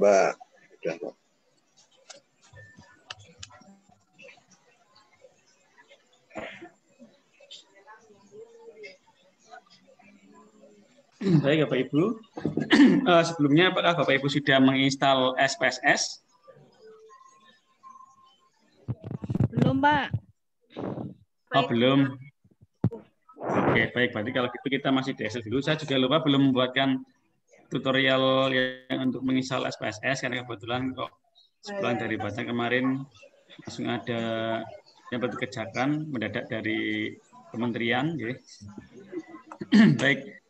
Mbak. Sudah, Mbak. Baik Bapak Ibu, sebelumnya apakah Bapak Ibu sudah menginstal SPSS? Belum, Pak. Oh, belum. Oke, baik. Berarti kalau gitu kita masih di Excel dulu. Saya juga lupa belum membuatkan tutorial yang untuk menginstal SPSS karena kebetulan kok sebulan dari baca kemarin langsung ada yang kejakan mendadak dari kementerian. Ya. Baik,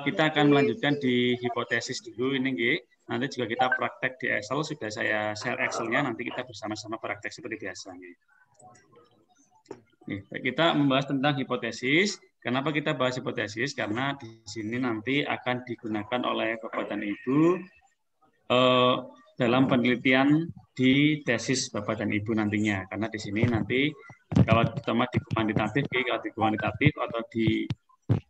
kita akan melanjutkan di hipotesis dulu ini, G. Nanti juga kita praktek di Excel, sudah saya share Excel-nya, nanti kita bersama-sama praktek seperti biasa. Kita membahas tentang hipotesis. Kenapa kita bahas hipotesis? Karena di sini nanti akan digunakan oleh Bapak dan Ibu dalam penelitian di tesis Bapak dan Ibu nantinya. Karena di sini nanti kalau terutama di kuantitatif, kalau di kuantitatif atau di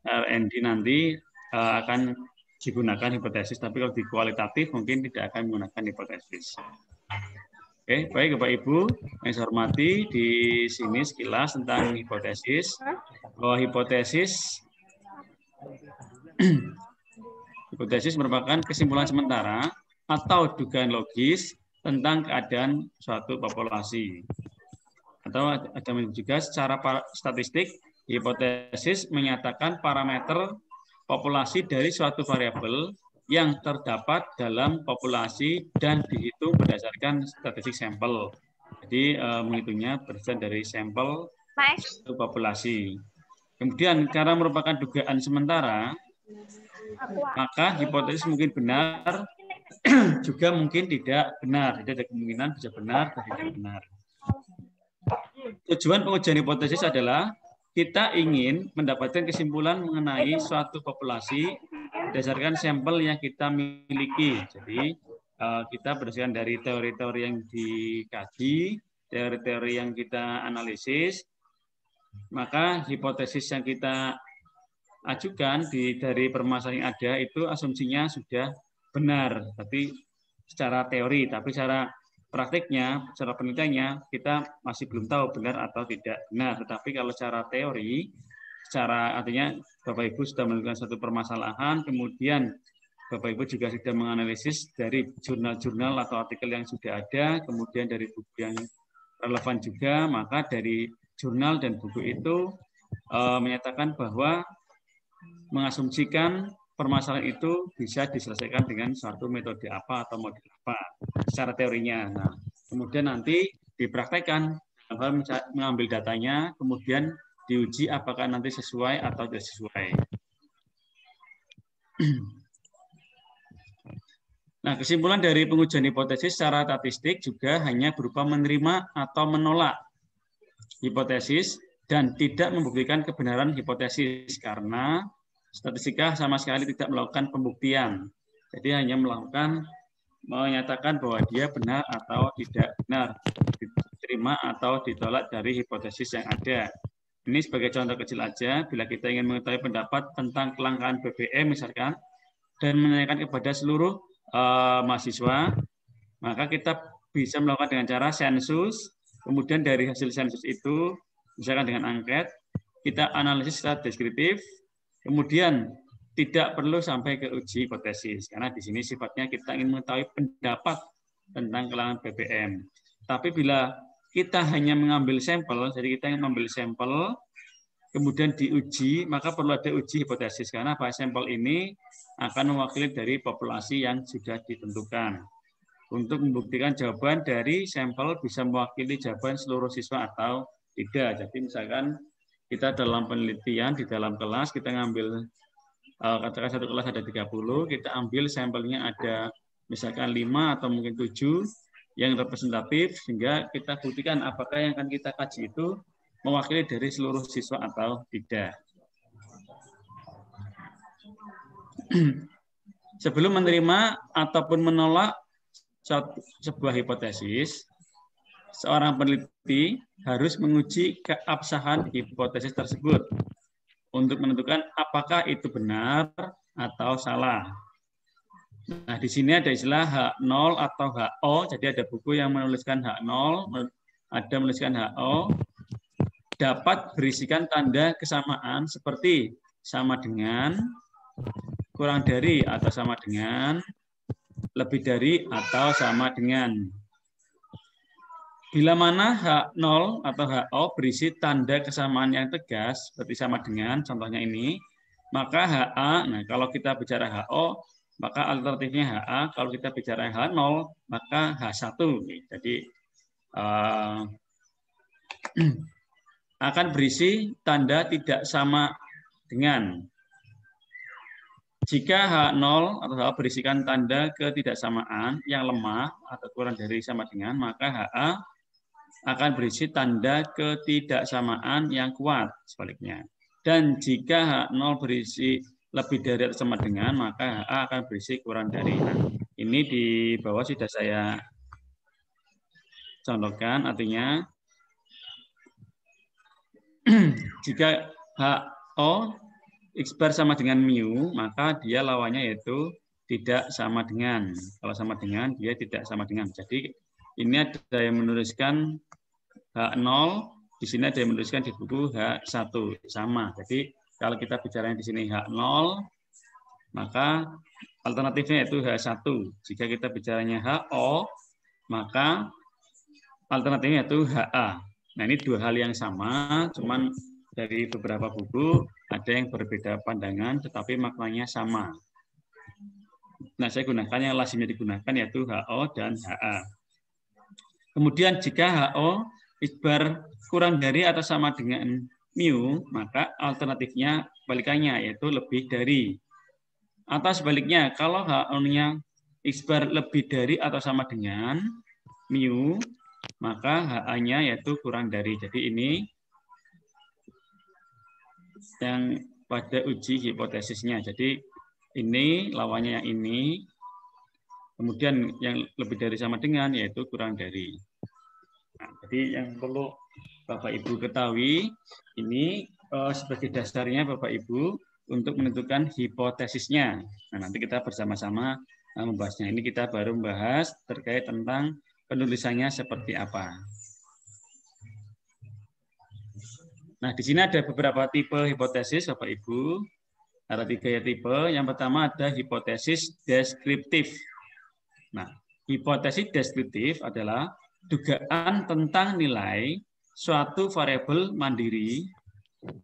R&D nanti akan digunakan hipotesis, tapi kalau di kualitatif mungkin tidak akan menggunakan hipotesis. Oke, baik Bapak Ibu, yang saya hormati, di sini sekilas tentang hipotesis. Bahwa hipotesis merupakan kesimpulan sementara atau dugaan logis tentang keadaan suatu populasi. Atau ada juga secara statistik, hipotesis menyatakan parameter populasi dari suatu variabel yang terdapat dalam populasi dan dihitung berdasarkan statistik sampel. Jadi menghitungnya berdasarkan dari sampel suatu populasi. Kemudian karena merupakan dugaan sementara, maka hipotesis mungkin benar, juga mungkin tidak benar. Jadi ada kemungkinan bisa benar dan tidak benar. Tujuan pengujian hipotesis adalah kita ingin mendapatkan kesimpulan mengenai suatu populasi berdasarkan sampel yang kita miliki. Jadi kita berdasarkan dari teori-teori yang dikaji, teori-teori yang kita analisis, maka hipotesis yang kita ajukan dari permasalahan yang ada itu asumsinya sudah benar, tapi secara teori, tapi secara praktiknya, secara penelitiannya kita masih belum tahu benar atau tidak benar. Tetapi kalau secara teori, secara artinya Bapak Ibu sudah menemukan satu permasalahan, kemudian Bapak Ibu juga sudah menganalisis dari jurnal-jurnal atau artikel yang sudah ada, kemudian dari buku yang relevan juga, maka dari jurnal dan buku itu menyatakan bahwa mengasumsikan permasalahan itu bisa diselesaikan dengan suatu metode apa atau model apa secara teorinya. Nah, kemudian nanti dipraktekkan mengambil datanya, kemudian diuji apakah nanti sesuai atau tidak sesuai. Nah, kesimpulan dari pengujian hipotesis secara statistik juga hanya berupa menerima atau menolak hipotesis dan tidak membuktikan kebenaran hipotesis karena statistika sama sekali tidak melakukan pembuktian. Jadi hanya menyatakan bahwa dia benar atau tidak benar, diterima atau ditolak dari hipotesis yang ada. Ini sebagai contoh kecil aja, bila kita ingin mengetahui pendapat tentang kelangkaan BBM misalkan, dan menanyakan kepada seluruh mahasiswa, maka kita bisa melakukan dengan cara sensus, kemudian dari hasil sensus itu, misalkan dengan angket, kita analisis secara deskriptif, kemudian tidak perlu sampai ke uji hipotesis, karena di sini sifatnya kita ingin mengetahui pendapat tentang kelangkaan BBM. Tapi bila kita hanya mengambil sampel, jadi kita ingin mengambil sampel, kemudian diuji, maka perlu ada uji hipotesis, karena sampel ini akan mewakili dari populasi yang sudah ditentukan. Untuk membuktikan jawaban dari sampel bisa mewakili jawaban seluruh siswa atau tidak. Jadi misalkan kita dalam penelitian, di dalam kelas, kita ngambil, katakan satu kelas ada 30, kita ambil sampelnya ada misalkan 5 atau mungkin 7 yang representatif, sehingga kita buktikan apakah yang akan kita kaji itu mewakili dari seluruh siswa atau tidak. Sebelum menerima ataupun menolak sebuah hipotesis, seorang peneliti harus menguji keabsahan hipotesis tersebut untuk menentukan apakah itu benar atau salah. Nah, di sini ada istilah H0 atau HO. Jadi ada buku yang menuliskan H0, ada menuliskan HO. Dapat berisikan tanda kesamaan seperti sama dengan, kurang dari atau sama dengan, lebih dari atau sama dengan. Bila mana H0 atau HO berisi tanda kesamaan yang tegas, seperti sama dengan, contohnya ini, maka HA, nah kalau kita bicara HO, maka alternatifnya HA, kalau kita bicara H0, maka H1. Jadi akan berisi tanda tidak sama dengan. Jika H0 atau HA berisikan tanda ketidaksamaan yang lemah atau kurang dari sama dengan, maka HA akan berisi tanda ketidaksamaan yang kuat, sebaliknya. Dan jika H0 berisi lebih dari atau sama dengan, maka HA akan berisi kurang dari. Nah, ini di bawah sudah saya contohkan, artinya jika HO X bar sama dengan mu, maka dia lawannya yaitu tidak sama dengan. Kalau sama dengan, dia tidak sama dengan. Jadi ini ada yang menuliskan H0, di sini ada yang menuliskan di buku H1, sama. Jadi kalau kita bicara di sini H0, maka alternatifnya yaitu H1. Jika kita bicaranya HO, maka alternatifnya yaitu HA. Nah, ini dua hal yang sama, cuman dari beberapa buku ada yang berbeda pandangan, tetapi maknanya sama. Nah, saya gunakan yang lazimnya digunakan yaitu HO dan HA. Kemudian jika HO X-bar kurang dari atau sama dengan mu, maka alternatifnya balikannya yaitu lebih dari. Atau sebaliknya, kalau HO-nya X-bar lebih dari atau sama dengan mu, maka HA-nya yaitu kurang dari. Jadi ini yang pada uji hipotesisnya. Jadi ini lawannya yang ini, kemudian yang lebih dari sama dengan yaitu kurang dari. Nah, jadi yang perlu Bapak Ibu ketahui ini sebagai dasarnya Bapak Ibu untuk menentukan hipotesisnya. Nah, nanti kita bersama-sama membahasnya. Ini kita baru membahas terkait tentang penulisannya seperti apa. Nah, di sini ada beberapa tipe hipotesis, Bapak Ibu. Ada 3 tipe. Yang pertama ada hipotesis deskriptif. Nah, hipotesis deskriptif adalah dugaan tentang nilai suatu variabel mandiri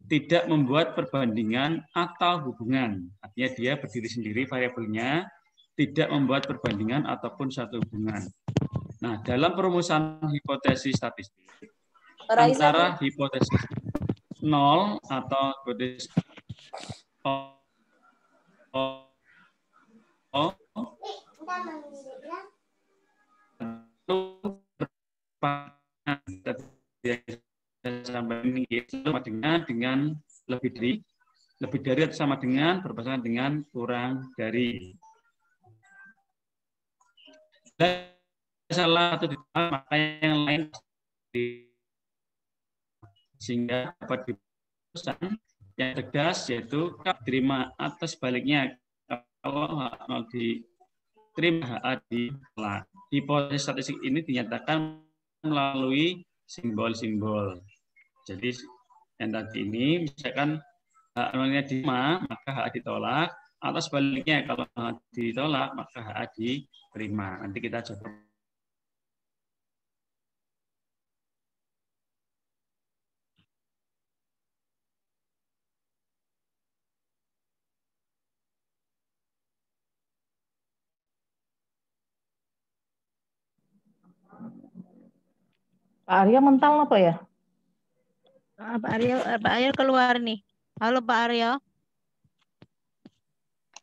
tidak membuat perbandingan atau hubungan. Artinya dia berdiri sendiri variabelnya, tidak membuat perbandingan ataupun suatu hubungan. Nah, dalam perumusan hipotesis statistik, antara hipotesis 0 atau hipotesis sampai ini sama dengan lebih dari atau sama dengan berpasangan dengan kurang dari. Dan salah atau ditolak, maka yang lain sehingga dapat diputuskan yang tegas yaitu diterima atau sebaliknya kalau diterima HA ditolak. Hipotesis statistik ini dinyatakan melalui simbol-simbol. Jadi yang tadi ini misalkan HA-nya diterima maka HA ditolak, atau sebaliknya kalau HA ditolak maka HA diterima. Nanti kita coba. Pak Arya mental apa ya? Pak Aryo keluar nih. Halo Pak Aryo.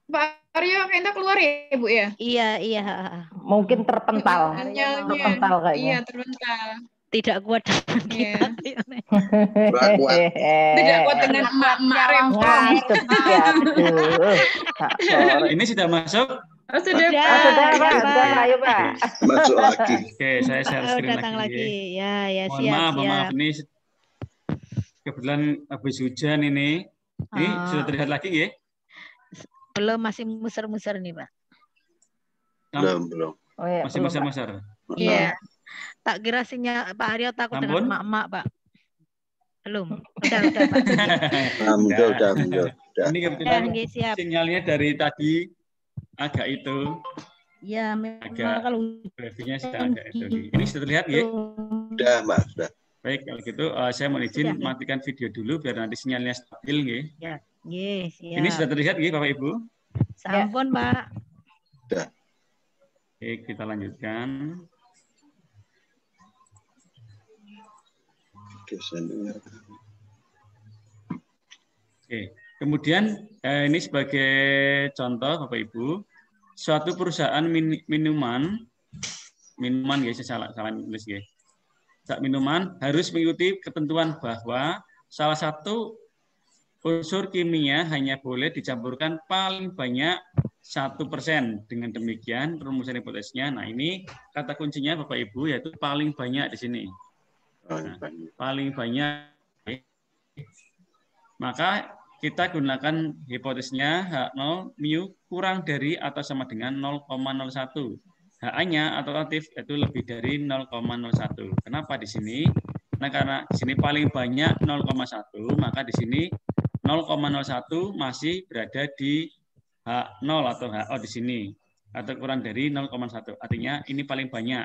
Pak Aryo kayaknya keluar ya, Bu ya? Iya. Mungkin terpental. Terpental kayaknya. Iya, terpental. Tidak kuat dengan kita. Tidak kuat dengan emak-emak rempong. Ini sudah masuk? Sudah, Pak. Ayo, Pak. Masuk lagi. Oke, saya share screen datang lagi. Ya, Mohon siap. maaf, ini kebetulan habis hujan ini. Ini sudah terlihat lagi ya? Belum, masih muser-muser nih, Pak. Belum. Oh ya, Masih belum, Pak. besar-besar. Iya. Tak kira sinyal Pak Aryo takut Ampun. dengan emak-emak, Pak. Belum. Udah, Pak. Udah. Ini kebetulan Nggih, siap. sinyalnya dari tadi agak itu, Ya, memang agak kalau wifi-nya sedang agak itu. Ini sudah terlihat ya? Udah, Mbak, sudah. Baik, kalau gitu saya mohon izin matikan video dulu biar nanti sinyalnya stabil nggih. Ya, nggih, siap. Ini sudah terlihat nggih Bapak Ibu? Sampun, Pak. Sudah. Oke, kita lanjutkan. Oke, kemudian ini sebagai contoh Bapak Ibu, suatu perusahaan minuman guys, salah nulis guys. Minuman harus mengikuti ketentuan bahwa salah satu unsur kimia hanya boleh dicampurkan paling banyak 1%. Dengan demikian rumusan hipotesisnya. Nah, ini kata kuncinya Bapak Ibu yaitu paling banyak di sini. Nah, paling banyak. Maka kita gunakan hipotesisnya H0 mu kurang dari atau sama dengan 0,01. HA-nya alternatif itu lebih dari 0,01. Kenapa di sini? Nah, karena di sini paling banyak 0,1, maka di sini 0,01 masih berada di H0 atau HO di sini atau kurang dari 0,1. Artinya ini paling banyak.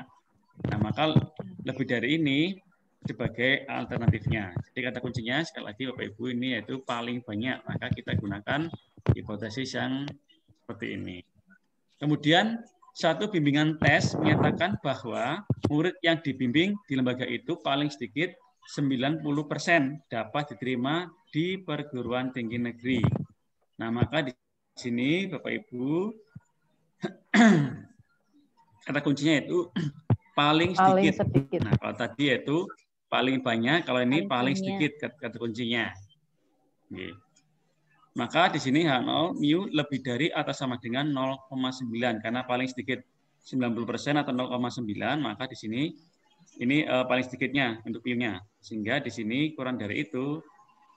Nah, maka lebih dari ini sebagai alternatifnya. Jadi kata kuncinya sekali lagi Bapak Ibu ini yaitu paling banyak. Maka kita gunakan hipotesis yang seperti ini. Kemudian satu bimbingan tes menyatakan bahwa murid yang dibimbing di lembaga itu paling sedikit 90% dapat diterima di perguruan tinggi negeri. Nah, maka di sini Bapak Ibu kata kuncinya itu paling sedikit. Nah, kalau tadi itu paling banyak, kalau ini paling sedikit kata kuncinya. Oke. Maka di sini H0 mu lebih dari atau sama dengan 0,9 karena paling sedikit 90% atau 0,9, maka di sini ini paling sedikitnya untuk mu-nya. Sehingga di sini kurang dari itu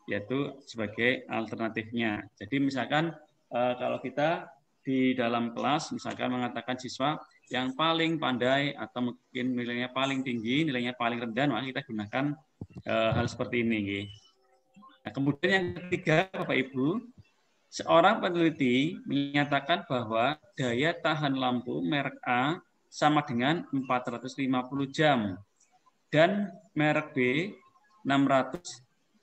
yaitu sebagai alternatifnya. Jadi misalkan kalau kita di dalam kelas misalkan mengatakan siswa yang paling pandai atau mungkin nilainya paling tinggi, nilainya paling rendah, maka kita gunakan hal seperti ini. Nah, kemudian yang ketiga, Bapak Ibu, seorang peneliti menyatakan bahwa daya tahan lampu merek A sama dengan 450 jam dan merek B 600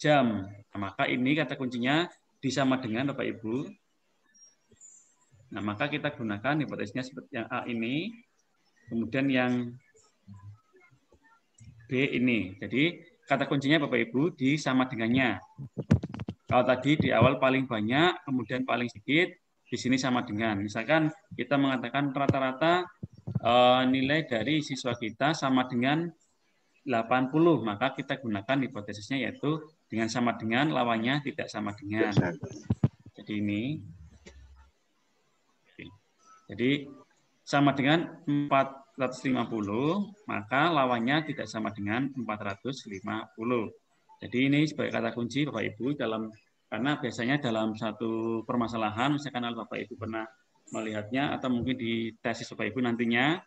jam. Nah, maka ini kata kuncinya disama dengan Bapak Ibu. Nah, maka kita gunakan hipotesisnya seperti yang A ini, kemudian yang B ini. Jadi kata kuncinya Bapak Ibu disama dengannya. Kalau tadi di awal paling banyak, kemudian paling sedikit, di sini sama dengan. Misalkan kita mengatakan rata-rata nilai dari siswa kita sama dengan 80, maka kita gunakan hipotesisnya yaitu dengan sama dengan, lawannya tidak sama dengan. Jadi ini. Jadi sama dengan 450, maka lawannya tidak sama dengan 450. Jadi ini sebagai kata kunci Bapak Ibu karena biasanya dalam satu permasalahan, misalkan kalau Bapak Ibu pernah melihatnya atau mungkin di tesis Bapak Ibu nantinya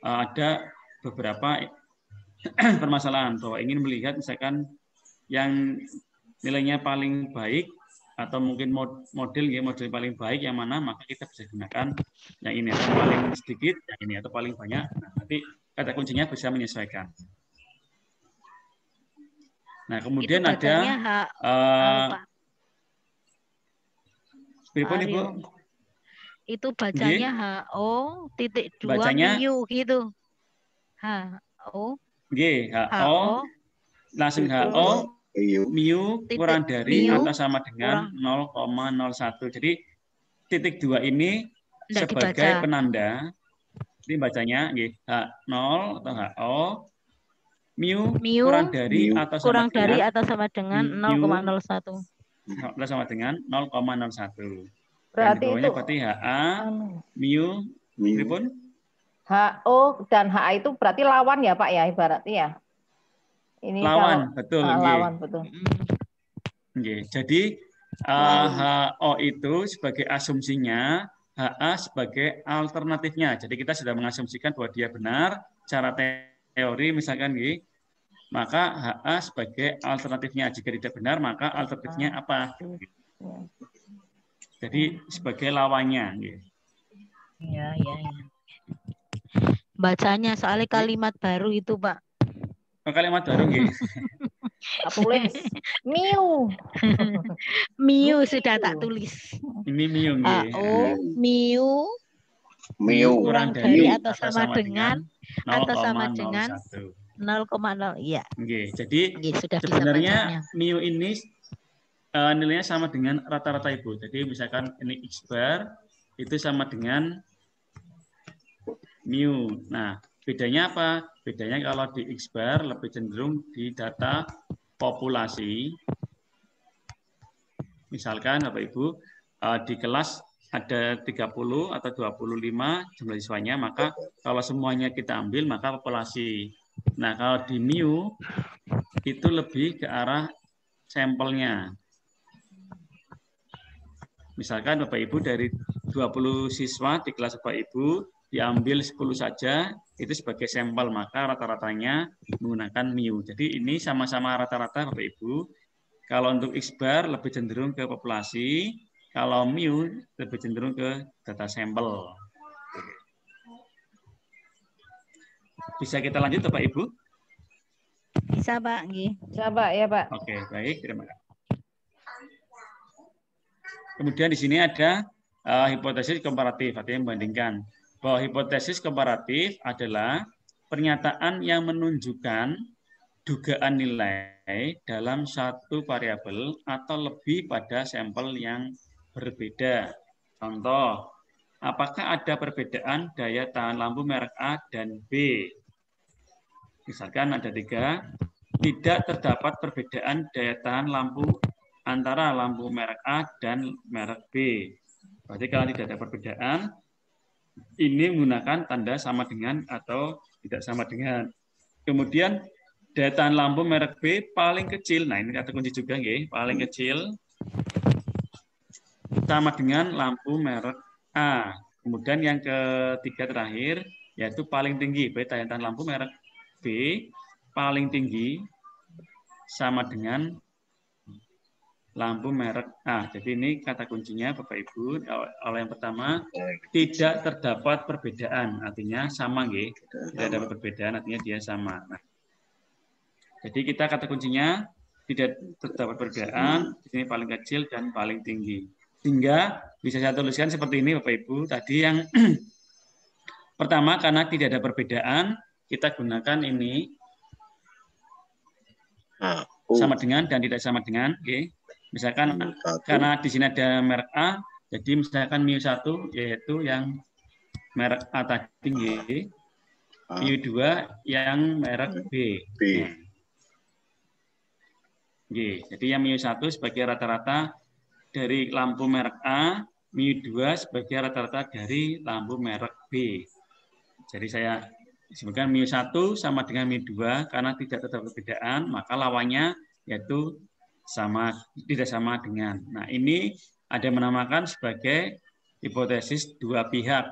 ada beberapa permasalahan bahwa ingin melihat misalkan yang nilainya paling baik atau mungkin model paling baik yang mana, maka kita bisa gunakan yang ini atau paling sedikit yang ini atau paling banyak. Nah, nanti kata kuncinya bisa menyesuaikan. Nah, kemudian ada Ibu. Itu bacanya HO titik 2 mu gitu. HO. HO langsung HO mu kurang dari atau sama dengan 0,01. Jadi titik 2 ini sebagai penanda. Ini bacanya H0 atau HO mu kurang dari atau sama dengan 0,01. Sama dengan 0,01. Berarti itu HA mu pun HO dan HA itu berarti lawan ya Pak ya ibaratnya ya. Ini lawan, betul. Lawan, betul. Jadi HO itu sebagai asumsinya HA sebagai alternatifnya. Jadi kita sudah mengasumsikan bahwa dia benar, cara teori misalkan gitu, maka HA sebagai alternatifnya. Jika tidak benar, maka alternatifnya apa? Jadi sebagai lawannya. Ya. Bacanya soalnya kalimat baru itu, Pak. Kalimat baru gitu. Tulis miu. Miu sudah tak tulis. Ini miu gitu. HO, miu, Miu. kurang dari atau sama dengan 0,01. 0,0. Iya. Jadi Sudah sebenarnya bisa miu ini nilainya sama dengan rata-rata Ibu. Jadi misalkan ini X bar itu sama dengan mu. Nah, bedanya apa? Bedanya kalau di X bar lebih cenderung di data populasi. Misalkan Bapak Ibu di kelas ada 30 atau 25 jumlah siswanya, maka kalau semuanya kita ambil maka populasi. Nah, kalau di mu itu lebih ke arah sampelnya. Misalkan Bapak Ibu dari 20 siswa di kelas Bapak Ibu diambil 10 saja, itu sebagai sampel, maka rata-ratanya menggunakan mu. Jadi ini sama-sama rata-rata Bapak Ibu. Kalau untuk X bar lebih cenderung ke populasi, kalau mu lebih cenderung ke data sampel. Bisa kita lanjut Bapak Ibu? Bisa, Pak. Bisa, Pak, ya, Pak. Oke, baik, terima kasih. Kemudian di sini ada hipotesis komparatif, artinya membandingkan. Bahwa hipotesis komparatif adalah pernyataan yang menunjukkan dugaan nilai dalam satu variabel atau lebih pada sampel yang berbeda. Contoh, apakah ada perbedaan daya tahan lampu merek A dan B? Misalkan ada 3, tidak terdapat perbedaan daya tahan lampu antara lampu merek A dan merek B. Berarti kalau tidak ada perbedaan, ini menggunakan tanda sama dengan atau tidak sama dengan. Kemudian daya tahan lampu merek B paling kecil. Nah, ini kata kunci juga, nggih. Paling kecil sama dengan lampu merek A. Kemudian yang ketiga terakhir yaitu paling tinggi. Berarti daya tahan lampu merek B paling tinggi sama dengan lampu merek A. Jadi ini kata kuncinya Bapak Ibu. Kalau yang pertama, tidak terdapat perbedaan, artinya sama, nggih. Tidak ada perbedaan, artinya dia sama. Nah, jadi kita kata kuncinya tidak terdapat perbedaan, di sini paling kecil dan paling tinggi. Sehingga bisa saya tuliskan seperti ini Bapak Ibu. Tadi yang pertama karena tidak ada perbedaan, kita gunakan ini sama dengan dan tidak sama dengan, oke. Misalkan karena di sini ada merek A, jadi misalkan mu1 yaitu yang merek A tadi, mu2 yang merek B. Jadi yang mu1 sebagai rata-rata dari lampu merek A, mu2 sebagai rata-rata dari lampu merek B. Jadi saya sebutkan mu1 sama dengan mu2 karena tidak terdapat perbedaan, maka lawannya yaitu sama, tidak sama dengan. Nah, ini ada yang menamakan sebagai hipotesis dua pihak.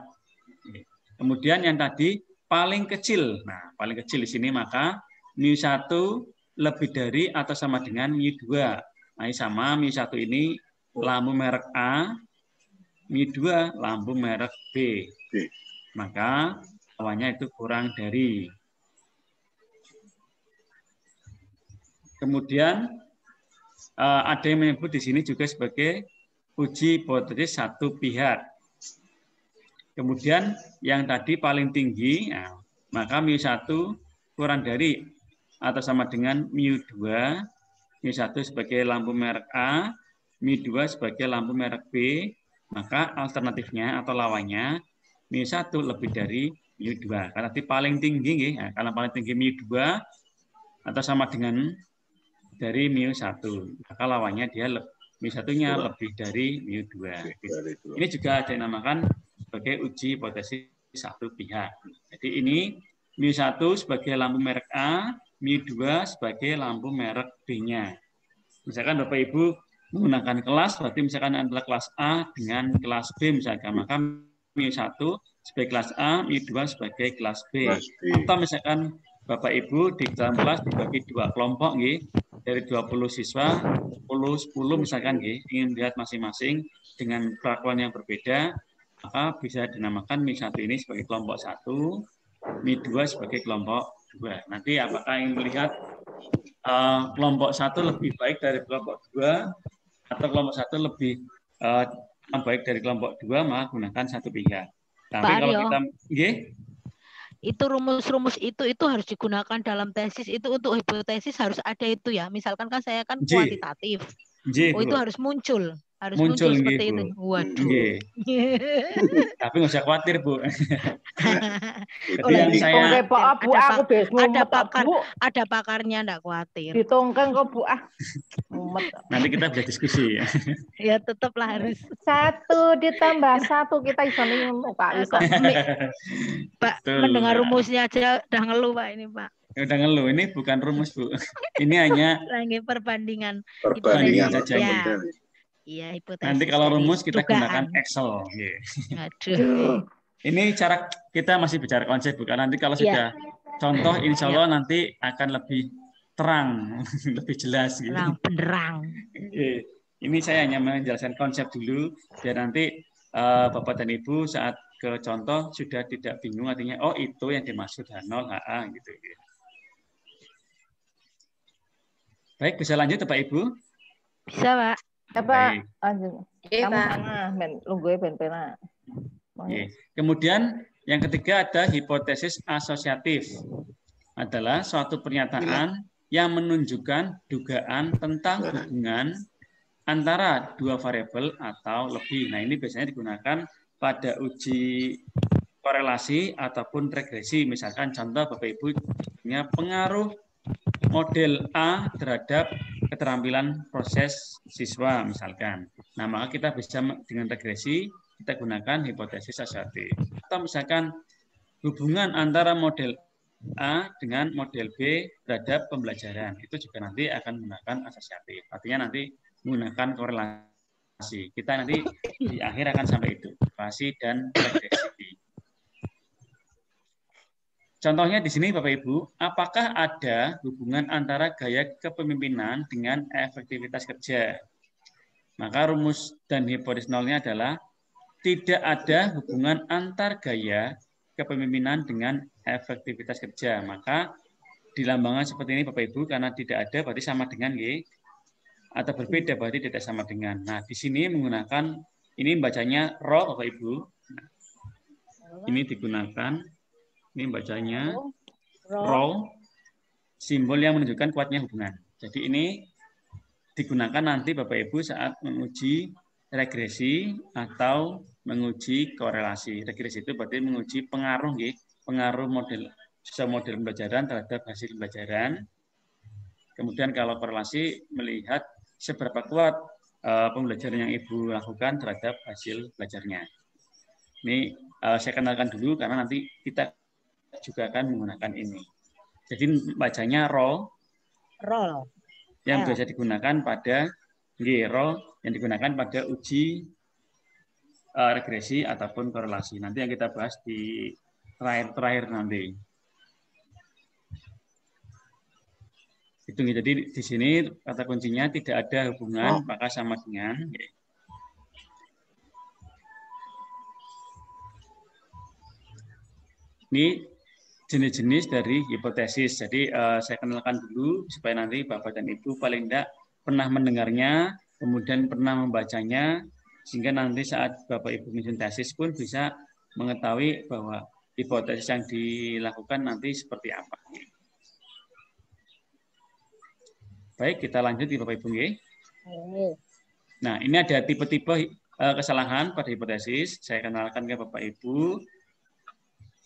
Kemudian yang tadi paling kecil. Nah, paling kecil di sini maka mu1 lebih dari atau sama dengan mu2. Nah, ini sama mu1 ini lampu merek A, mu2 lampu merek B. Maka lawannya itu kurang dari. Kemudian ada yang menyebut di sini juga sebagai uji hipotesis satu pihak. Kemudian yang tadi paling tinggi, nah, maka mu1 kurang dari atau sama dengan mu2, mu1 sebagai lampu merek A, mu2 sebagai lampu merek B, maka alternatifnya atau lawannya mu1 lebih dari mu2. Karena tadi paling tinggi, nah, kalau paling tinggi mu2 atau sama dengan dari mu1, maka lawannya dia mu1-nya lebih dari mu2. Ini juga ada yang dinamakan sebagai uji hipotesis satu pihak. Jadi ini mu1 sebagai lampu merek A, mu2 sebagai lampu merek B-nya. Misalkan Bapak Ibu menggunakan kelas, berarti misalkan adalah kelas A dengan kelas B misalkan, maka Mi1 sebagai kelas A, Mi2 sebagai kelas B. Kelas B. Atau misalkan Bapak Ibu di dalam kelas dibagi dua kelompok nggih, dari 20 siswa, 10 misalkan nggih, ingin melihat masing-masing dengan perlakuan yang berbeda, maka bisa dinamakan Mi1 ini sebagai kelompok 1, Mi2 sebagai kelompok 2. Nanti apakah ingin melihat kelompok 1 lebih baik dari kelompok 2 atau kelompok 1 lebih baik dari kelompok 2, maka gunakan satu pihak. Tapi Pak kalau Aryo, kita nggih, itu rumus-rumus itu harus digunakan dalam tesis, itu untuk hipotesis harus ada itu ya. Misalkan kan saya kan Nggih. kuantitatif. nggih, Oh, itu Bu. harus muncul Muncul, nggih, seperti Bu. itu. Waduh. Nggih. Tapi nggak usah khawatir, Bu. Itu yang di- saya- Ditongke Pak Bu, aku des ada mumet Pak pakar, Bu. ada pakarnya, enggak khawatir. Ditongkeng kok Bu ah. Mumet. Nanti kita bisa diskusi ya. Ya tetaplah harus. 1 ditambah 1 kita iso ngono Pak bisa. Pak, Betul. mendengar rumusnya aja udah ngeluh Pak ini Pak. Udah ngeluh, ini bukan rumus, Bu. Ini hanya Lagi perbandingan. perbandingan saja, Ya. model. Iya, hipotesis. nanti kalau jadi rumus kita gunakan dugaan. Excel. Nggih. Aduh. Ini cara kita masih bicara konsep, bukan nanti kalau Iya. sudah contoh, insya Allah nanti akan lebih terang, lebih jelas. Gitu. Terang benderang. Ini saya hanya menjelaskan konsep dulu, biar nanti Bapak dan Ibu saat ke contoh sudah tidak bingung, artinya oh itu yang dimaksud H0, HA gitu. Baik, bisa lanjut Bapak Ibu? Bisa Pak. Apa Baik. lanjut. Iya, Kamu Pak. sana ben lungguhe ben pena. Oke. Kemudian yang ketiga ada hipotesis asosiatif. Adalah suatu pernyataan yang menunjukkan dugaan tentang hubungan antara dua variabel atau lebih. Nah, ini biasanya digunakan pada uji korelasi ataupun regresi. Misalkan contoh Bapak Ibu punya pengaruh model A terhadap keterampilan proses siswa misalkan. Nah, maka kita bisa dengan regresi kita gunakan hipotesis asosiatif. Atau misalkan hubungan antara model A dengan model B terhadap pembelajaran. Itu juga nanti akan menggunakan asosiatif. Artinya nanti menggunakan korelasi. Kita nanti di akhir akan sampai itu, korelasi dan regresi. Contohnya di sini Bapak Ibu, apakah ada hubungan antara gaya kepemimpinan dengan efektivitas kerja? Maka rumus dan hipotesis nolnya adalah tidak ada hubungan antar gaya kepemimpinan dengan efektivitas kerja. Maka dilambangkan seperti ini Bapak Ibu, karena tidak ada berarti sama dengan Y, atau berbeda berarti tidak sama dengan. Nah, di sini menggunakan, ini bacanya row Bapak Ibu. Ini digunakan, ini bacanya row, simbol yang menunjukkan kuatnya hubungan. Jadi ini digunakan nanti Bapak Ibu saat menguji regresi atau menguji korelasi. Regresi itu berarti menguji pengaruh, pengaruh model pembelajaran terhadap hasil pembelajaran. Kemudian kalau korelasi melihat seberapa kuat pembelajaran yang Ibu lakukan terhadap hasil belajarnya. Ini saya kenalkan dulu karena nanti kita juga akan menggunakan ini. Jadi bacanya roll yang biasa digunakan pada roll yang digunakan pada uji regresi ataupun korelasi. Nanti yang kita bahas di terakhir nanti. Itu jadi di sini kata kuncinya tidak ada hubungan maka sama dengan ini jenis-jenis dari hipotesis. Jadi saya kenalkan dulu supaya nanti Bapak dan Ibu paling tidak pernah mendengarnya, kemudian pernah membacanya, sehingga nanti saat Bapak Ibu menyusun tesis pun bisa mengetahui bahwa hipotesis yang dilakukan nanti seperti apa. Baik, kita lanjut di Bapak Ibu. Nah, ini ada tipe-tipe kesalahan pada hipotesis. Saya kenalkan ke Bapak Ibu.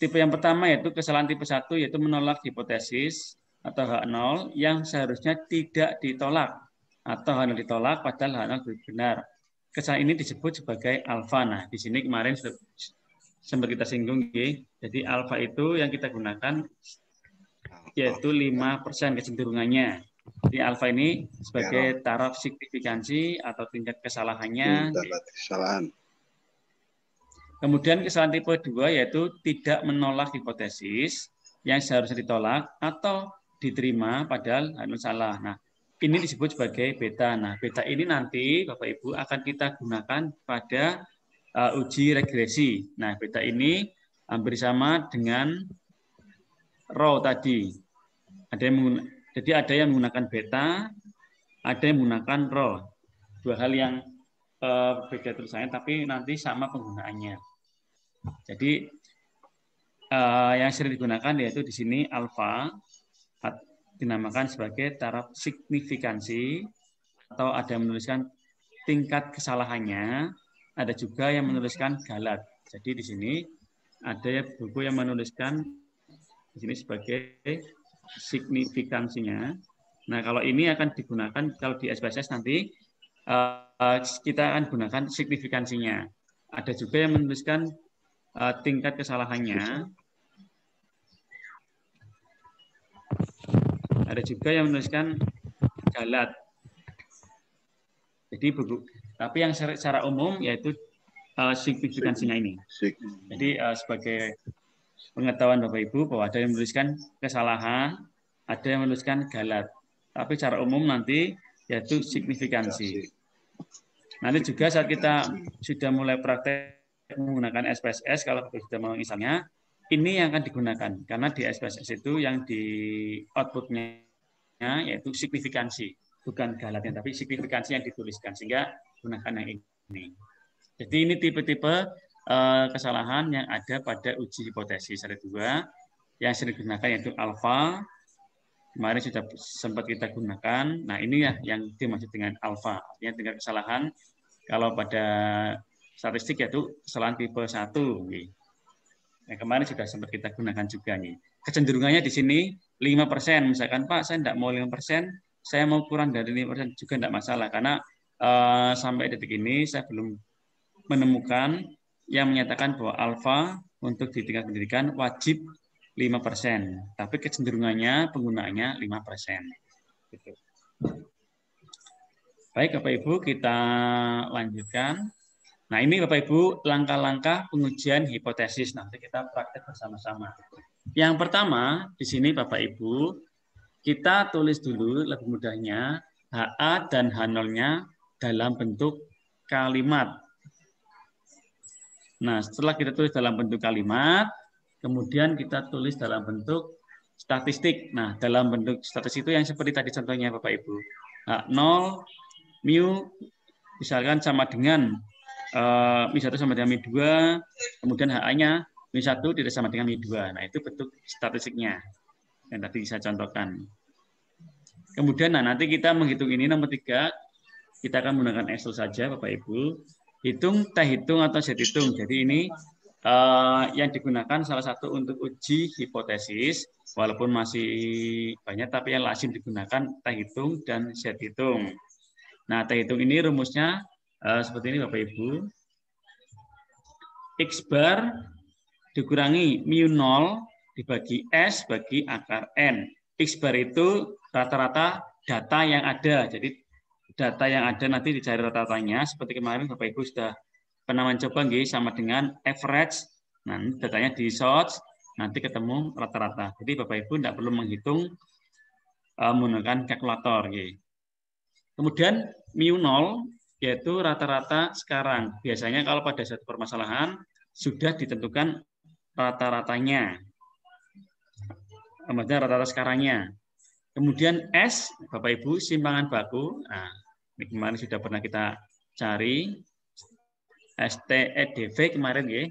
Tipe yang pertama yaitu kesalahan tipe 1, yaitu menolak hipotesis atau H0 yang seharusnya tidak ditolak atau H0 ditolak padahal H0 benar. Kesalahan ini disebut sebagai alfa. Nah, di sini kemarin sempat kita singgung. Jadi alfa itu yang kita gunakan yaitu 5% kecenderungannya. Jadi alfa ini sebagai taraf signifikansi atau tingkat kesalahannya. Kesalahan. Kemudian kesalahan tipe 2 yaitu tidak menolak hipotesis yang seharusnya ditolak atau diterima padahal salah. Nah, ini disebut sebagai beta. Nah, beta ini nanti Bapak Ibu akan kita gunakan pada uji regresi. Nah, beta ini hampir sama dengan rho tadi. Jadi ada yang menggunakan beta, ada yang menggunakan rho. Dua hal yang beda tulisannya, tapi nanti sama penggunaannya. Jadi yang sering digunakan yaitu di sini alfa dinamakan sebagai taraf signifikansi, atau ada yang menuliskan tingkat kesalahannya, ada juga yang menuliskan galat. Jadi di sini ada buku yang menuliskan di sini sebagai signifikansinya. Nah, kalau ini akan digunakan kalau di SPSS nanti kita akan gunakan signifikansinya. Ada juga yang menuliskan tingkat kesalahannya. Ada juga yang menuliskan galat. Jadi buku, tapi yang secara umum yaitu signifikansinya ini. Jadi sebagai pengetahuan Bapak Ibu bahwa ada yang menuliskan kesalahan, ada yang menuliskan galat. Tapi secara umum nanti yaitu signifikansi. Nanti juga saat kita sudah mulai praktek menggunakan SPSS, kalau sudah mau misalnya, ini yang akan digunakan. Karena di SPSS itu yang di outputnya yaitu signifikansi. Bukan galatnya, tapi signifikansi yang dituliskan. Sehingga gunakan yang ini. Jadi ini tipe-tipe kesalahan yang ada pada uji hipotesis. Ada dua. Yang sering digunakan yaitu alfa. Kemarin sudah sempat kita gunakan. Nah ini ya yang dimaksud dengan alfa. Artinya tingkat kesalahan. Kalau pada statistik yaitu kesalahan tipe 1. Yang kemarin sudah sempat kita gunakan juga nih. Kecenderungannya di sini 5%. Misalkan Pak, saya tidak mau 5%, saya mau kurang dari 5% juga tidak masalah. Karena sampai detik ini saya belum menemukan yang menyatakan bahwa alfa untuk di tingkat pendidikan wajib 5%. Tapi kecenderungannya penggunaannya 5%. Gitu. Baik Bapak Ibu, kita lanjutkan. Nah ini Bapak Ibu langkah-langkah pengujian hipotesis. Nanti kita praktek bersama-sama. Yang pertama di sini Bapak Ibu, kita tulis dulu lebih mudahnya HA dan H0-nya dalam bentuk kalimat. Nah setelah kita tulis dalam bentuk kalimat, kemudian kita tulis dalam bentuk statistik. Nah dalam bentuk statistik itu yang seperti tadi contohnya Bapak Ibu. H0 mu misalkan sama dengan Mi1 sama dengan Mi2, kemudian HA-nya Mi1 tidak sama dengan Mi2. Nah, itu bentuk statistiknya yang tadi saya contohkan. Kemudian nanti kita menghitung ini nomor 3, kita akan menggunakan Excel saja Bapak Ibu. Hitung, T hitung atau Z hitung. Jadi ini yang digunakan salah satu untuk uji hipotesis, walaupun masih banyak, tapi yang lazim digunakan T hitung dan Z hitung. Nah, T hitung ini rumusnya seperti ini Bapak Ibu. X bar dikurangi mu0 dibagi S bagi akar N. X bar itu rata-rata data yang ada. Jadi data yang ada nanti dicari rata-ratanya. Seperti kemarin Bapak Ibu sudah pernah mencoba sama dengan average. Nah, datanya di sort, nanti ketemu rata-rata. Jadi Bapak Ibu tidak perlu menghitung menggunakan kalkulator. Kemudian mu0 yaitu rata-rata sekarang. Biasanya kalau pada suatu permasalahan sudah ditentukan rata-ratanya. Maksudnya rata-rata sekarangnya. Kemudian S, Bapak Ibu, simpangan baku. Nah, ini kemarin sudah pernah kita cari. STEDV kemarin ya.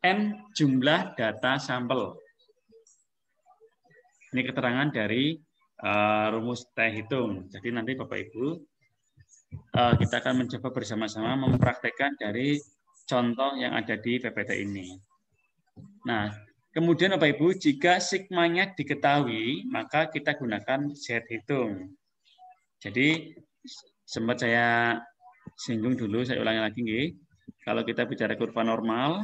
N jumlah data sampel. Ini keterangan dari rumus T hitung. Jadi nanti Bapak Ibu kita akan mencoba bersama-sama mempraktekkan dari contoh yang ada di PPT ini. Nah, kemudian Bapak Ibu, jika sigmanya diketahui, maka kita gunakan Z hitung. Jadi sempat saya singgung dulu, saya ulangi lagi nggih. Kalau kita bicara kurva normal,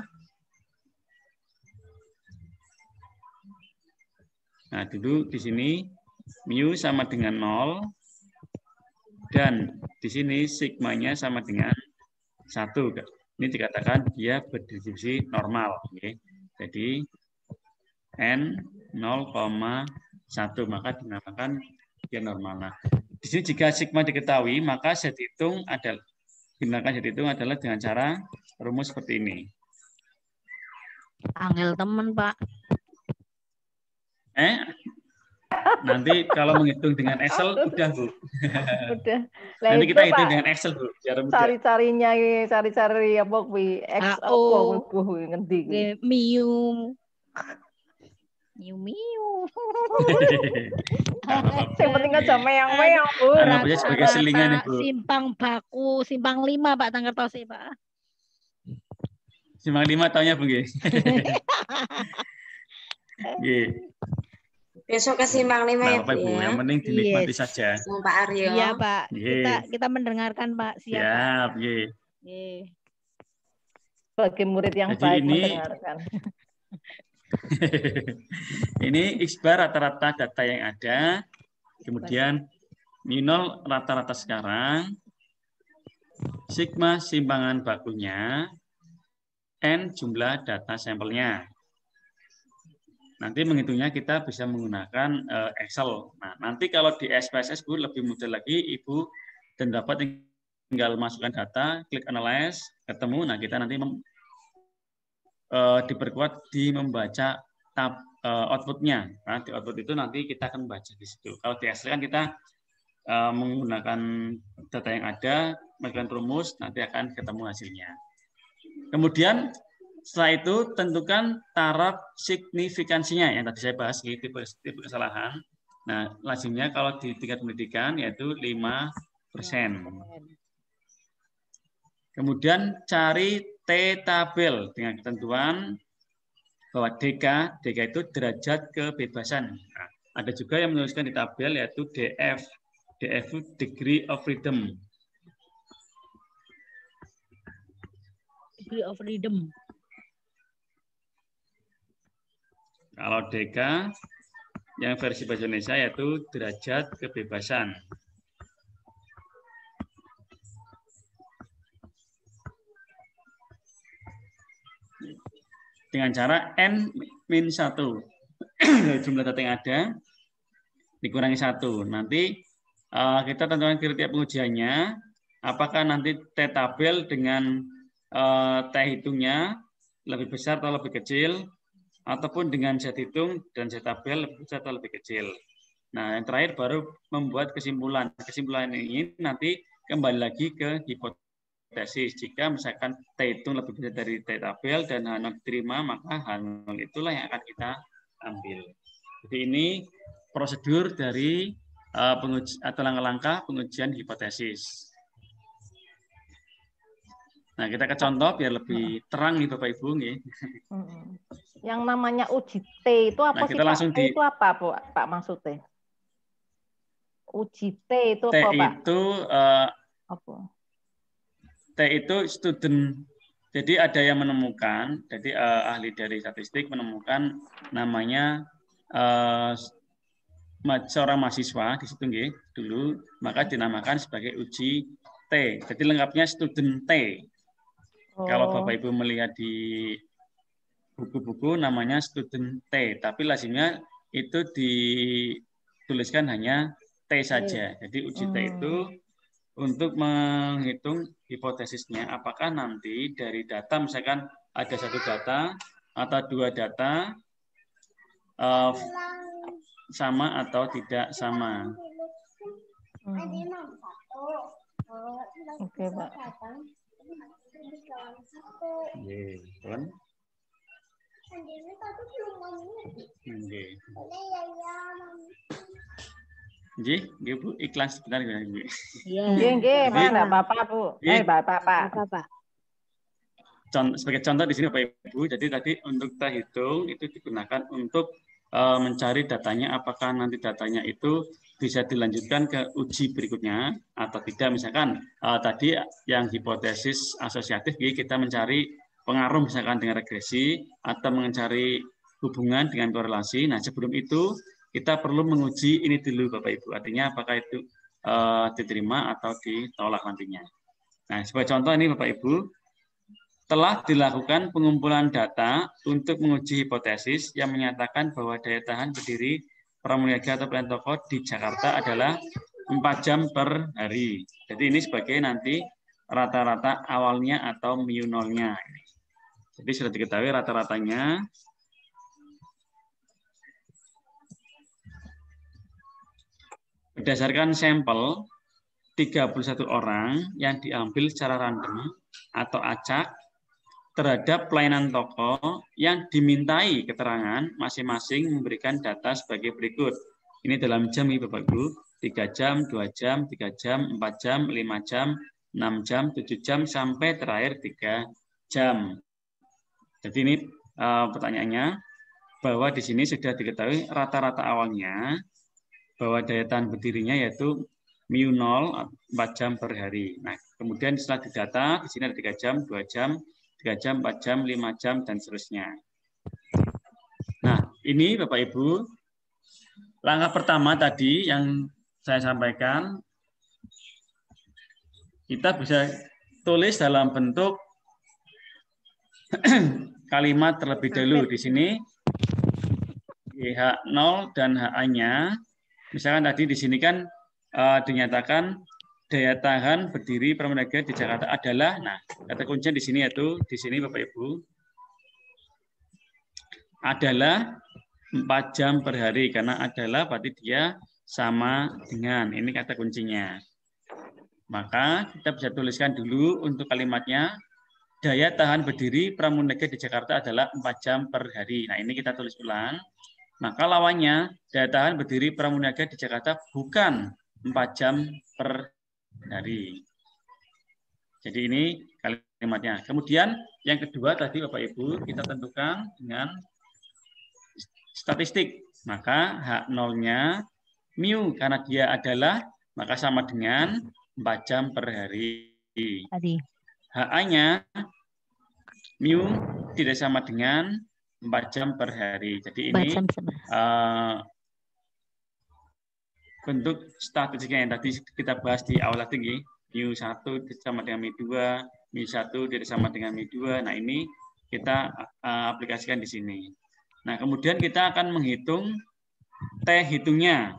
nah dulu di sini mu sama dengan 0 dan di sini sigmanya sama dengan 1. Ini dikatakan dia berdistribusi normal. Oke. Jadi N 0,1 maka dinamakan dia normal. Nah, di sini jika sigma diketahui maka Z hitung adalah dengan cara rumus seperti ini. Angel temen, Pak. Nanti kalau menghitung dengan Excel udah, Bu. Udah. Lah Nanti itu, kita hitung Pak, dengan Excel, Bu. Biar mudah. cari apa kuwi X apa Oh. kuwi ngendi kuwi. Miu. Miu. Yang penting aja meong-meong, Bu. Anggap aja sebagai selingan, Ibu. Simpang Baku, Simpang 5, Pak Tangkertose, Pak. Simpang 5 tahunnya, Bu. Nggih. Nggih. Besok ke Simpang 5 Nah, ya, Bapak Bu Ibu, ya. yang penting dinikmati Yes. saja. Sama Pak Aryo. Iya, Pak. Yes. Kita mendengarkan, Pak. Siap, Pak. Siap, nggih. Nggih. Sebagai murid yang Jadi baik ini- mendengarkan. Ini X-bar rata-rata data yang ada, kemudian minol rata-rata sekarang, sigma simpangan bakunya, N jumlah data sampelnya. Nanti menghitungnya kita bisa menggunakan Excel. Nah, nanti kalau di SPSS Bu lebih mudah lagi, Ibu dan dapat tinggal masukkan data, klik analyze, ketemu. Nah, kita nanti diperkuat di membaca tab outputnya. Nah, di output itu nanti kita akan membaca di situ. Kalau di Excel kan kita menggunakan data yang ada, melakukan rumus, nanti akan ketemu hasilnya. Kemudian setelah itu tentukan taraf signifikansinya yang tadi saya bahas, tipe kesalahan. Nah, lazimnya kalau di tingkat pendidikan yaitu 5%. Kemudian cari T-tabel dengan ketentuan bahwa DK itu derajat kebebasan. Nah, ada juga yang menuliskan di tabel yaitu DF itu degree of freedom. Degree of freedom. Kalau DK yang versi bahasa Indonesia yaitu derajat kebebasan. Dengan cara N-1 jumlah data yang ada dikurangi 1. Nanti kita tentukan kriteria pengujiannya, apakah nanti T-tabel dengan T hitungnya lebih besar atau lebih kecil, ataupun dengan Z hitung dan Z tabel lebih besar atau lebih kecil. Nah, yang terakhir baru membuat kesimpulan. Kesimpulan ini nanti kembali lagi ke hipotesis. Jika misalkan T hitung lebih besar dari T tabel dan H0 diterima, maka H0 itulah yang akan kita ambil. Jadi ini prosedur dari atau langkah-langkah pengujian hipotesis. Nah, kita ke contoh biar lebih terang nih Bapak Ibu nih. Yang namanya uji T itu apa Nah, sih, kita Pak? langsung T itu apa, Pak, maksudnya? Uji T itu T apa, Pak? itu Apa? T itu student. Jadi ada yang menemukan, jadi ahli dari statistik menemukan namanya seorang mahasiswa di situ nggih, dulu, maka dinamakan sebagai uji T. Jadi lengkapnya student T. Kalau Bapak Ibu melihat di buku-buku namanya student T, tapi lazimnya itu dituliskan hanya T saja. Jadi uji T itu untuk menghitung hipotesisnya, apakah nanti dari data, misalkan ada satu data atau dua data sama atau tidak sama. Oke, Pak. Nggih, Bu, ikhlas sebentar ya, Bu. Iya. Nggih, Pak, enggak apa-apa, Bu. Bapak. Apa? Sebagai contoh di sini Bapak Ibu, jadi tadi untuk kita hitung itu digunakan untuk mencari datanya, apakah nanti datanya itu bisa dilanjutkan ke uji berikutnya atau tidak. Misalkan tadi yang hipotesis asosiatif, kita mencari pengaruh misalkan dengan regresi atau mencari hubungan dengan korelasi. Nah, sebelum itu kita perlu menguji ini dulu Bapak Ibu. Artinya apakah itu diterima atau ditolak nantinya. Nah, sebagai contoh ini Bapak Ibu, telah dilakukan pengumpulan data untuk menguji hipotesis yang menyatakan bahwa daya tahan berdiri pramuniaga atau pelayan toko di Jakarta adalah 4 jam per hari. Jadi ini sebagai nanti rata-rata awalnya atau mu nolnya. Jadi sudah diketahui rata-ratanya. Berdasarkan sampel 31 orang yang diambil secara random atau acak terhadap pelayanan toko yang dimintai keterangan masing-masing memberikan data sebagai berikut. Ini dalam jam ya Bapak Ibu, 3 jam, 2 jam, 3 jam, 4 jam, 5 jam, 6 jam, 7 jam, sampai terakhir 3 jam. Jadi ini pertanyaannya, bahwa di sini sudah diketahui rata-rata awalnya bahwa daya tahan berdirinya yaitu mu 0 4 jam per hari. Nah, kemudian setelah didata di sini ada 3 jam, 2 jam, 3 jam, 4 jam, 5 jam dan seterusnya. Nah, ini Bapak Ibu langkah pertama tadi yang saya sampaikan, kita bisa tulis dalam bentuk kalimat terlebih dahulu. Di sini H0 dan HA-nya. Misalkan tadi di sini kan dinyatakan daya tahan berdiri pramuniaga di Jakarta adalah, nah kata kuncinya di sini yaitu di sini Bapak Ibu adalah 4 jam per hari, karena adalah berarti dia sama dengan, ini kata kuncinya. Maka kita bisa tuliskan dulu untuk kalimatnya, daya tahan berdiri pramuniaga di Jakarta adalah 4 jam per hari. Nah ini kita tulis ulang. Maka lawannya, daya tahan berdiri pramuniaga di Jakarta bukan 4 jam per hari. Jadi ini kalimatnya. Kemudian yang kedua tadi Bapak Ibu kita tentukan dengan statistik. Maka H0-nya mu karena dia adalah, maka sama dengan 4 jam per hari. HA-nya mu tidak sama dengan 4 jam per hari. Jadi ini bentuk statistiknya yang tadi kita bahas di awal tadi, mu1 sama dengan mu2, mu1 tidak sama dengan mu2. Nah, ini kita aplikasikan di sini. Nah, kemudian kita akan menghitung T hitungnya.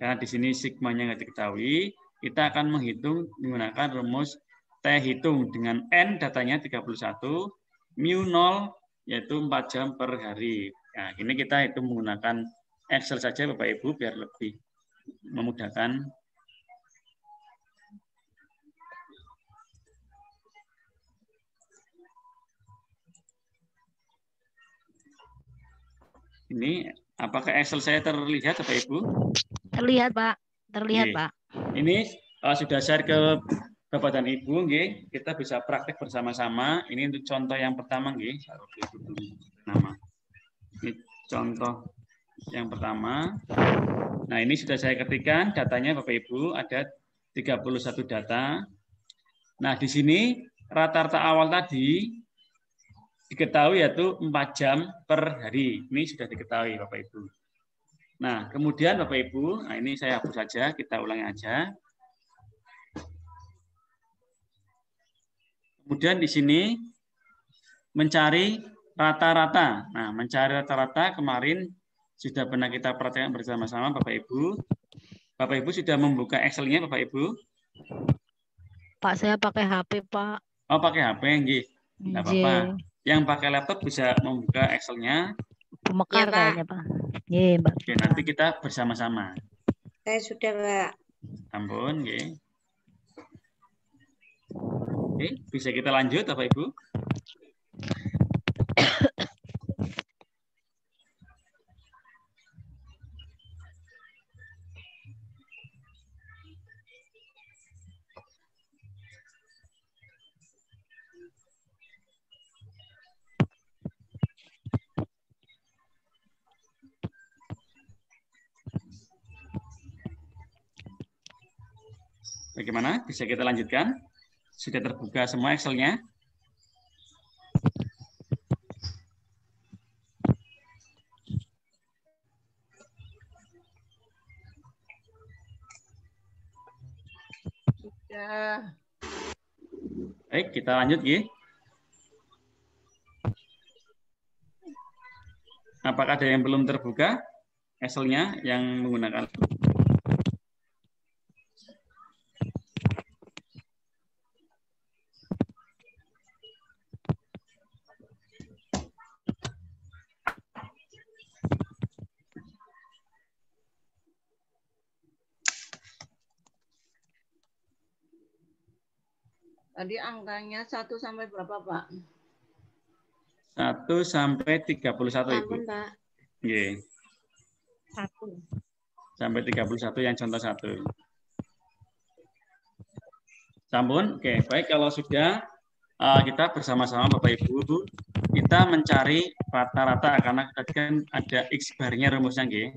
Karena di sini sigmanya nggak diketahui, kita akan menghitung menggunakan rumus T hitung dengan N datanya 31, mu0 yaitu 4 jam per hari. Nah, ini kita hitung menggunakan Excel saja Bapak Ibu biar lebih memudahkan. Ini apakah Excel saya terlihat Bapak Ibu? Terlihat Pak, terlihat Pak. Ini sudah share ke Bapak dan Ibu, nggih. Kita bisa praktek bersama-sama. Ini untuk contoh yang pertama, nggih. Ini contoh yang pertama. Nah, ini sudah saya ketikkan datanya Bapak Ibu, ada 31 data. Nah, di sini rata-rata awal tadi diketahui yaitu 4 jam per hari. Ini sudah diketahui Bapak Ibu. Nah, kemudian Bapak Ibu, nah ini saya hapus saja, kita ulangi aja. Kemudian di sini mencari rata-rata. Nah, mencari rata-rata kemarin sudah pernah kita perhatikan bersama-sama Bapak Ibu. Bapak Ibu sudah membuka Excel-nya Bapak Ibu? Pak, saya pakai HP, Pak. Oh, pakai HP, nggih. Enggak apa-apa. Yang pakai laptop bisa membuka Excel-nya. Pemekar kayaknya, Pak. Iya, Mbak. Oke, nanti kita bersama-sama. Saya sudah, Pak. Ampun, nggih. Oke, bisa kita lanjut Bapak Ibu? Bagaimana? Bisa kita lanjutkan? Sudah terbuka semua Excel-nya? Ya. Baik, kita lanjut, Gi. Apakah ada yang belum terbuka Excel-nya yang menggunakan? Tadi angkanya 1 sampai berapa, Pak? 1 sampai 31, Ibu. Sampun, Pak. Nggih. 1. Sampai 31 yang contoh 1. Sampun? Oke, baik kalau sudah kita bersama-sama Bapak Ibu kita mencari rata-rata karena tadi kan ada X bar-nya rumusnya nggih.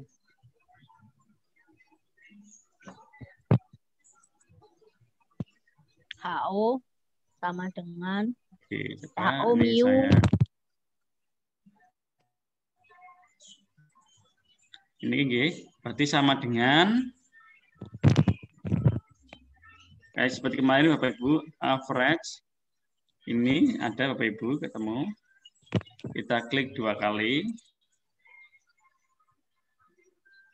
HO sama dengan Oke, HO ini mu. Ini nggih, berarti sama dengan kayak seperti kemarin Bapak Ibu, average ini ada Bapak Ibu ketemu. Kita klik 2 kali.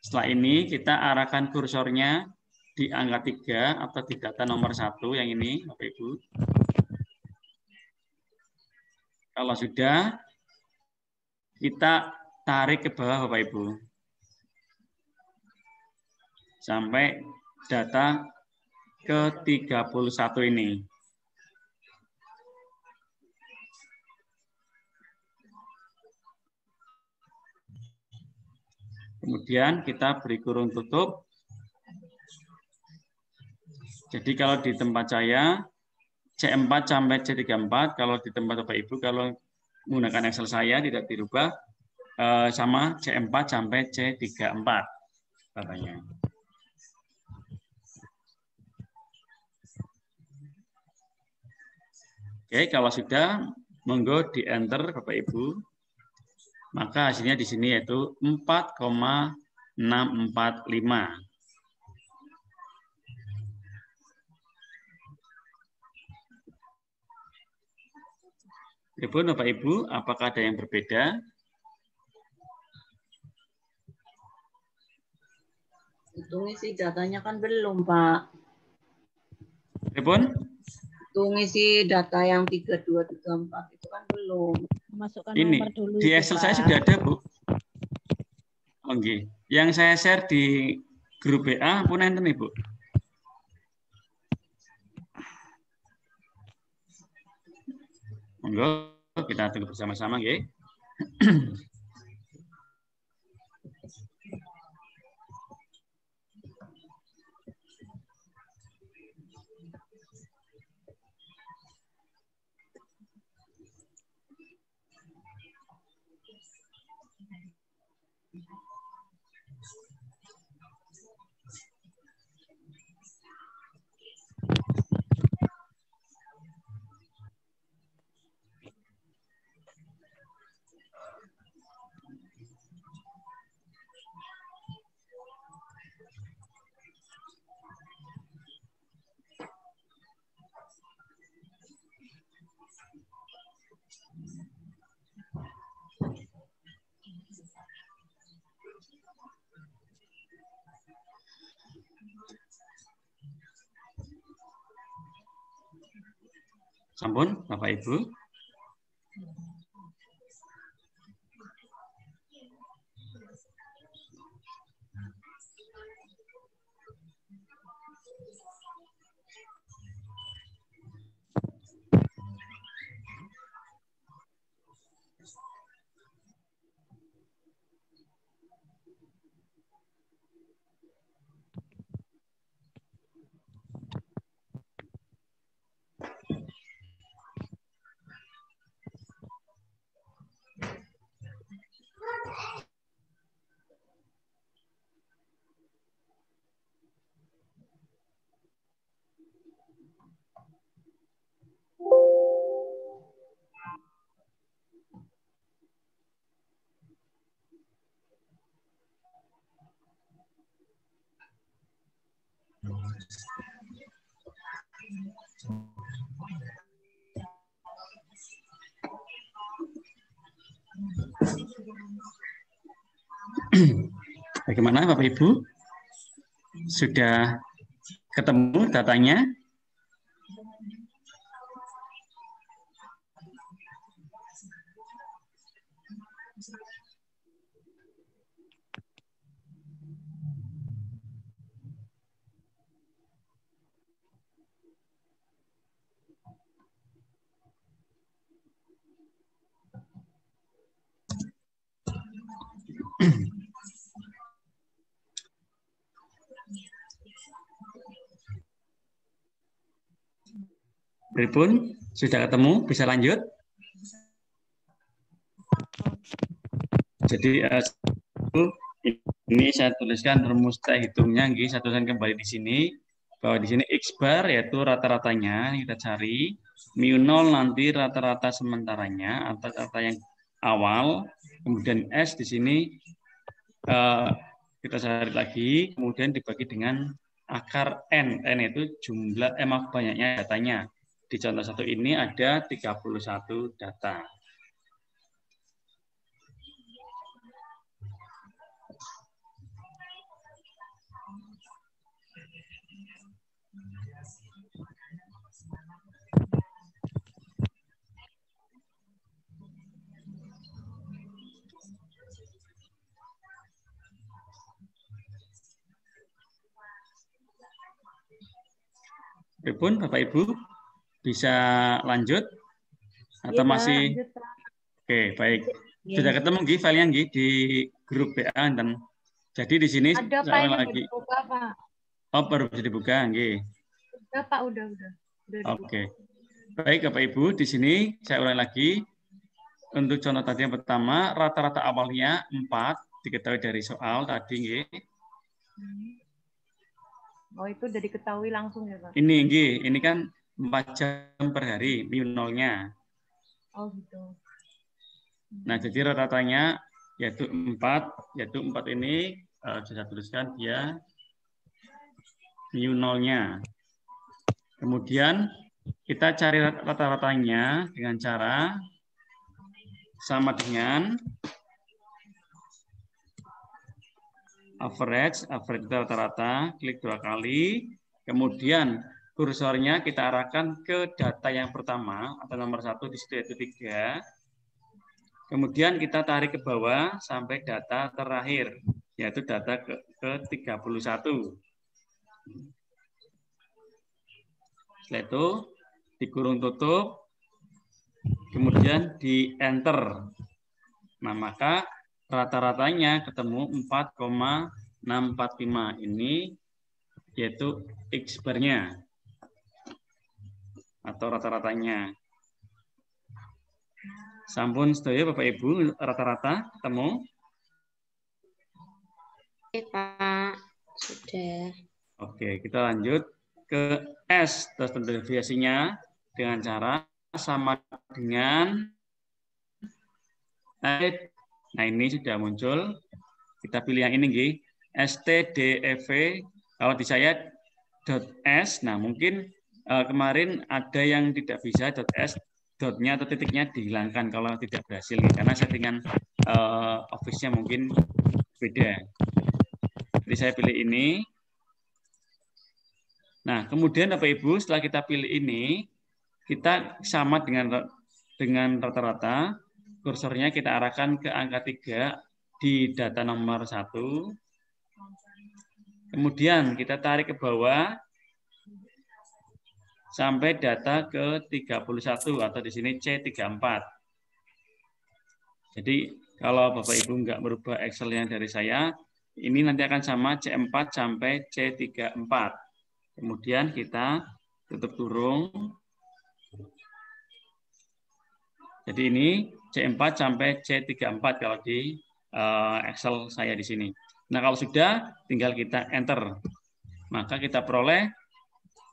Setelah ini kita arahkan kursornya di angka 3 atau di data nomor 1 yang ini Bapak Ibu. Kalau sudah, kita tarik ke bawah Bapak Ibu. Sampai data ke-31 ini. Kemudian kita beri kurung tutup. Jadi kalau di tempat saya C4 sampai C34, kalau di tempat Bapak Ibu, kalau menggunakan Excel saya tidak dirubah, sama C4 sampai C34 katanya. Oke, kalau sudah, monggo di enter Bapak Ibu. Maka hasilnya di sini yaitu 4,645. Pripun Bapak Ibu, apakah ada yang berbeda? Itu ngisi datanya kan belum, Pak. Pripun? Itu ngisi data yang 3234 itu kan belum. Masukkan Ini nomor dulu di itu, Excel Pak. saya sudah ada, Bu. Oke. Yang saya share di grup BA pun enten, Ibu. Monggo kita tunggu bersama-sama, nggih. Sampun, Bapak Ibu. Bagaimana Bapak Ibu? Sudah ketemu datanya? Pripun? Sudah ketemu? Bisa lanjut? Jadi ini saya tuliskan rumus T hitungnya, saya tuliskan kembali di sini bahwa di sini X bar yaitu rata-ratanya kita cari, mu 0 nanti rata-rata sementaranya atau rata yang awal, kemudian S di sini kita cari lagi, kemudian dibagi dengan akar N itu jumlah banyaknya datanya. Di contoh satu ini ada 31 data. Pripun Bapak Ibu? Bisa lanjut atau masih? Lanjut, oke, baik. Sudah ketemu nggih filenya nggih di grup BA dan jadi di sini ada saya lagi. Dibuka, Pak. Oh, baru bisa dibuka nggih. Udah Pak, udah. Oke. Baik Bapak Ibu, di sini saya ulangi lagi. Untuk contoh tadi yang pertama, rata-rata awalnya 4 diketahui dari soal tadi nggih. Oh, itu udah diketahui langsung ya, Pak? Ini nggih, ini kan 4 jam per hari, mu 0-nya. Oh, gitu. Nah, jadi rata-ratanya yaitu 4 ini saya tuliskan dia mu 0-nya. Kemudian kita cari rata-ratanya dengan cara sama dengan average itu rata-rata, klik 2 kali, kemudian kursornya kita arahkan ke data yang pertama atau nomor 1 di situ yaitu 3. Kemudian kita tarik ke bawah sampai data terakhir yaitu data ke 31. Setelah itu dikurung tutup, kemudian di enter. Nah, maka rata-ratanya ketemu 4,645 ini yaitu X bar-nya atau rata-ratanya. Sampun sedaya Bapak Ibu rata-rata ketemu? Oke, Pak. Sudah. Oke, kita lanjut ke S, terus deviasinya dengan cara sama dengan nah ini sudah muncul. Kita pilih yang ini nggih. STDEV kalau di saya .s. Nah, mungkin kemarin ada yang tidak bisa .s, dotnya atau titiknya dihilangkan kalau tidak berhasil karena settingan Office-nya mungkin beda. Jadi saya pilih ini. Nah, kemudian Bapak Ibu setelah kita pilih ini, kita sama dengan rata-rata. Kursornya kita arahkan ke angka 3 di data nomor 1. Kemudian kita tarik ke bawah sampai data ke 31 atau di sini C34. Jadi kalau Bapak Ibu nggak merubah Excel-nya dari saya, ini nanti akan sama C4 sampai C34. Kemudian kita tutup kurung. Jadi ini C4 sampai C34 kalau di Excel saya di sini. Nah, kalau sudah tinggal kita enter. Maka kita peroleh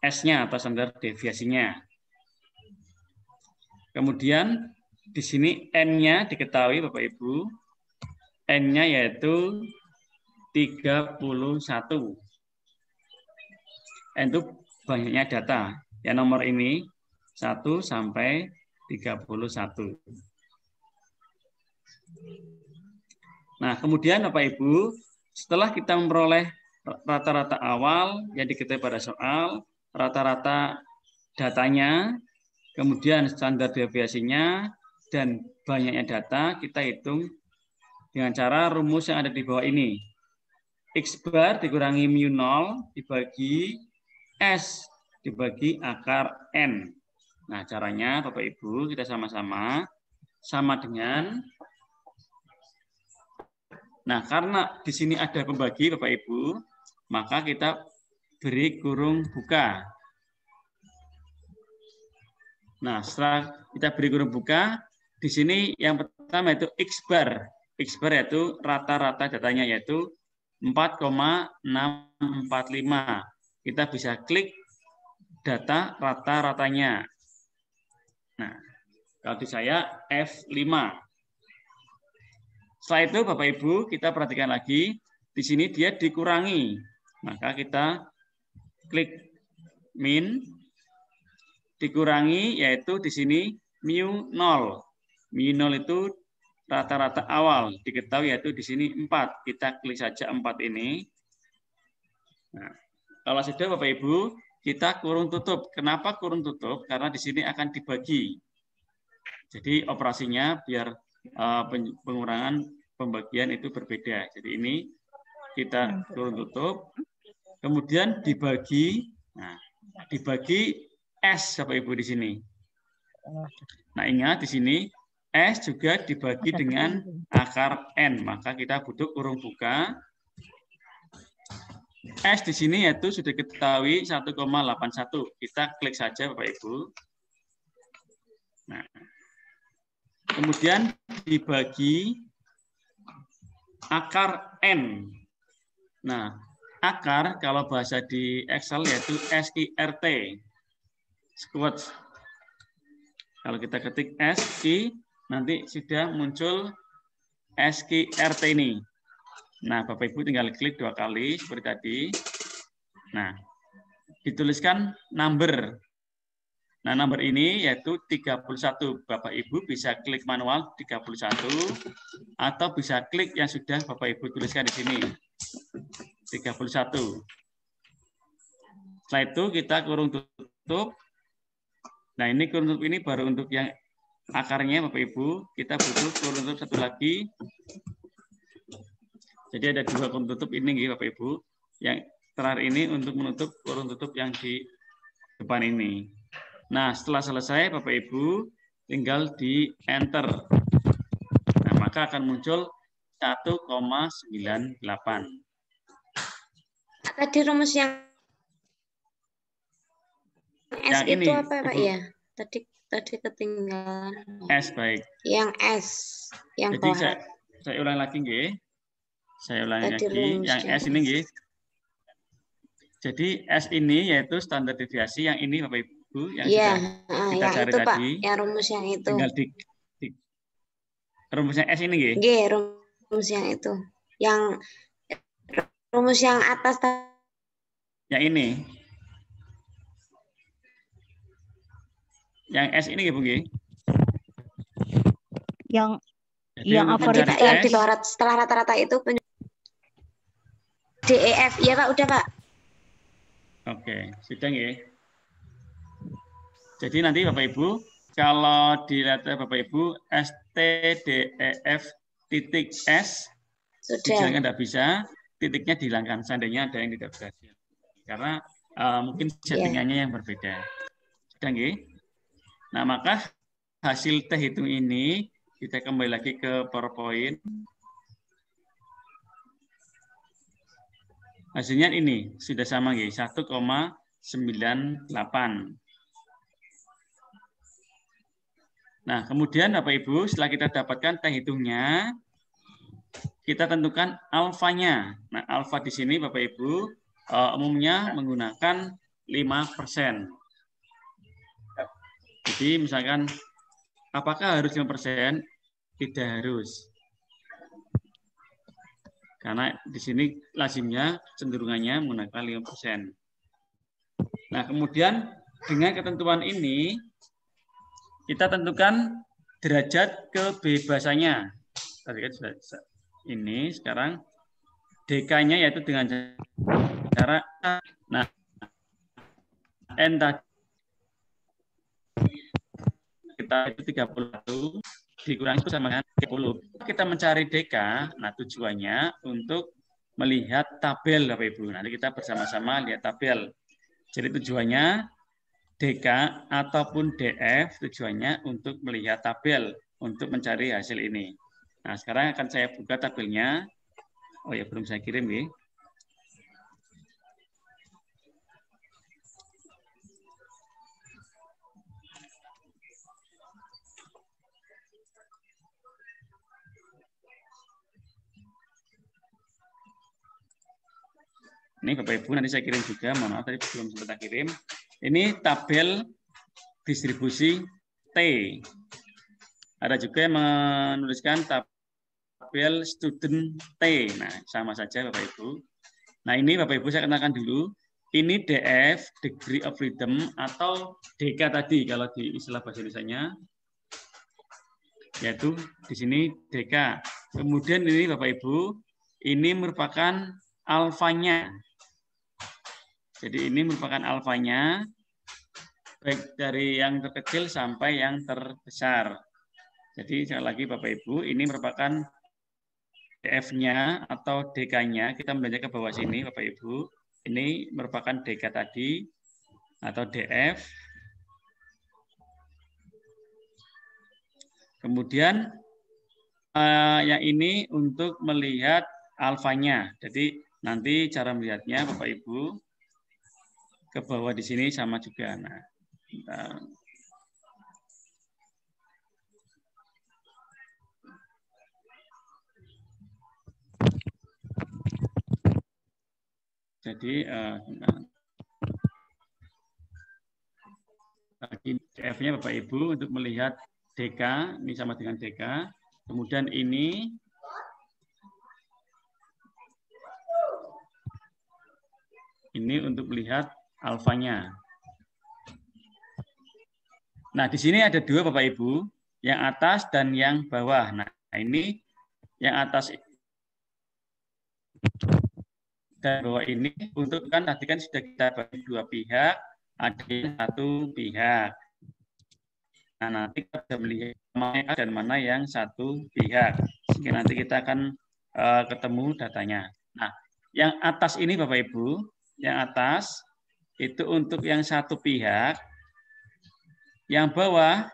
S-nya atau standar deviasinya. Kemudian di sini N-nya diketahui Bapak Ibu. N-nya yaitu 31. N itu banyaknya data. yang nomor ini 1 sampai 31. Nah, kemudian Bapak Ibu, setelah kita memperoleh rata-rata awal yang diketahui pada soal, rata-rata datanya, kemudian standar deviasinya, dan banyaknya data, kita hitung dengan cara rumus yang ada di bawah ini. X bar dikurangi mu 0 dibagi S dibagi akar N. Nah, caranya Bapak Ibu kita sama-sama sama dengan, nah karena di sini ada pembagi Bapak Ibu, maka kita beri kurung buka. Nah, setelah kita beri kurung buka, di sini yang pertama itu X bar. X bar yaitu rata-rata datanya yaitu 4,645. Kita bisa klik data rata-ratanya. Nah, kalau di saya F5. Setelah itu Bapak Ibu kita perhatikan lagi, di sini dia dikurangi. Maka kita klik min, dikurangi yaitu di sini mu 0. Mu 0 itu rata-rata awal, diketahui yaitu di sini 4. Kita klik saja 4 ini. Nah, kalau sudah Bapak Ibu, kita kurung tutup. Kenapa kurung tutup? Karena di sini akan dibagi. Jadi operasinya biar pengurangan pembagian itu berbeda. Jadi ini kita kurung tutup, kemudian dibagi. Nah, dibagi S Bapak Ibu di sini. Nah, ingat di sini S juga dibagi dengan akar N, maka kita butuh kurung buka. S di sini yaitu sudah diketahui 1,81. Kita klik saja Bapak Ibu. Nah, kemudian dibagi akar N. Nah, akar kalau bahasa di Excel yaitu SQRT. Squat. Kalau kita ketik SQ, nanti sudah muncul SQRT ini. Nah, Bapak Ibu tinggal klik 2 kali seperti tadi. Nah, dituliskan number. Nah, number ini yaitu 31. Bapak Ibu bisa klik manual 31 atau bisa klik yang sudah Bapak Ibu tuliskan di sini. 31. Setelah itu kita kurung tutup. Nah, ini kurung tutup ini baru untuk yang akarnya Bapak Ibu. Kita butuh kurung tutup satu lagi. Jadi ada 2 kurung tutup ini Bapak Ibu. Yang terakhir ini untuk menutup kurung tutup yang di depan ini. Nah, setelah selesai Bapak Ibu tinggal di enter. Nah, maka akan muncul 1,98. Tadi rumus yang S yang itu ini, apa Pak Ibu? ya? Tadi ketinggalan. S baik. Yang S yang Jadi bawah. saya ulang lagi nggih. Saya ulangi Tadi lagi yang S ini nggih. Jadi S ini yaitu standar deviasi, yang ini Bapak Ibu yang Iya, sudah kita yang cari itu tadi. Pak, yang rumus yang itu. Tinggal di rumusnya S ini nggih. Nggih, rumus yang itu. Yang rumus yang atas Yang ini. Yang S ini nggih Bu nggih. Yang Jadi untuk average mencari yang S, di bawah setelah rata-rata itu DEF. Iya Pak, udah Pak. Oke, sudah nggih. Jadi nanti Bapak Ibu, kalau dilihat Bapak Ibu STDEF titik S, Sudah. dijalankan tidak bisa, titiknya dihilangkan. Seandainya ada yang tidak berhasil. Karena mungkin settingannya yang berbeda. Sudah nggih? Nah, maka hasil teh hitung ini, kita kembali lagi ke PowerPoint. Hasilnya ini sudah sama nggih, 1,98. Nah, kemudian Bapak Ibu, setelah kita dapatkan teh hitungnya, kita tentukan alfanya. Nah, alfa di sini Bapak Ibu umumnya menggunakan 5%. Jadi misalkan apakah harus 5%? Tidak harus. Karena di sini lazimnya cenderungannya menggunakan 5%. Nah, kemudian dengan ketentuan ini, kita tentukan derajat kebebasannya. Tadi kan sudah ini, sekarang DK-nya yaitu dengan cara, nah, N tadi kita itu 31 dikurangi itu sama dengan 30. Kita mencari DK, nah tujuannya untuk melihat tabel Bapak Ibu. Nanti kita bersama-sama lihat tabel. Jadi tujuannya DK ataupun DF tujuannya untuk melihat tabel untuk mencari hasil ini. Nah, sekarang akan saya buka tabelnya. Oh ya, belum saya kirim ya. Ini Bapak Ibu nanti saya kirim juga, mohon maaf tadi belum sempat kirim. Ini tabel distribusi T. Ada juga yang menuliskan tabel student T. Nah, sama saja Bapak Ibu. Nah, ini Bapak Ibu saya kenalkan dulu. Ini DF, degree of freedom, atau DK tadi kalau di istilah bahasa Indonesianya. Yaitu di sini DK. Kemudian ini Bapak Ibu, ini merupakan alfanya. Jadi ini merupakan alfanya, baik dari yang terkecil sampai yang terbesar. Jadi sekali lagi Bapak Ibu, ini merupakan DF-nya atau DK-nya. Kita melihatnya ke bawah sini Bapak Ibu. Ini merupakan DK tadi atau DF. Kemudian yang ini untuk melihat alfanya. Jadi nanti cara melihatnya Bapak Ibu ke bawah di sini sama juga. Nah, jadi DF-nya Bapak Ibu untuk melihat DK, ini sama dengan DK. Kemudian ini untuk melihat alfanya. Nah, di sini ada dua Bapak Ibu, yang atas dan yang bawah. Nah, ini yang atas dan bawah ini untuk kan tadi kan sudah kita bagi dua pihak, ada satu pihak. Nah, nanti kita bisa melihat mana dan mana yang satu pihak. Sehingga nanti kita akan ketemu datanya. Nah, yang atas ini Bapak Ibu, yang atas itu untuk yang satu pihak, yang bawah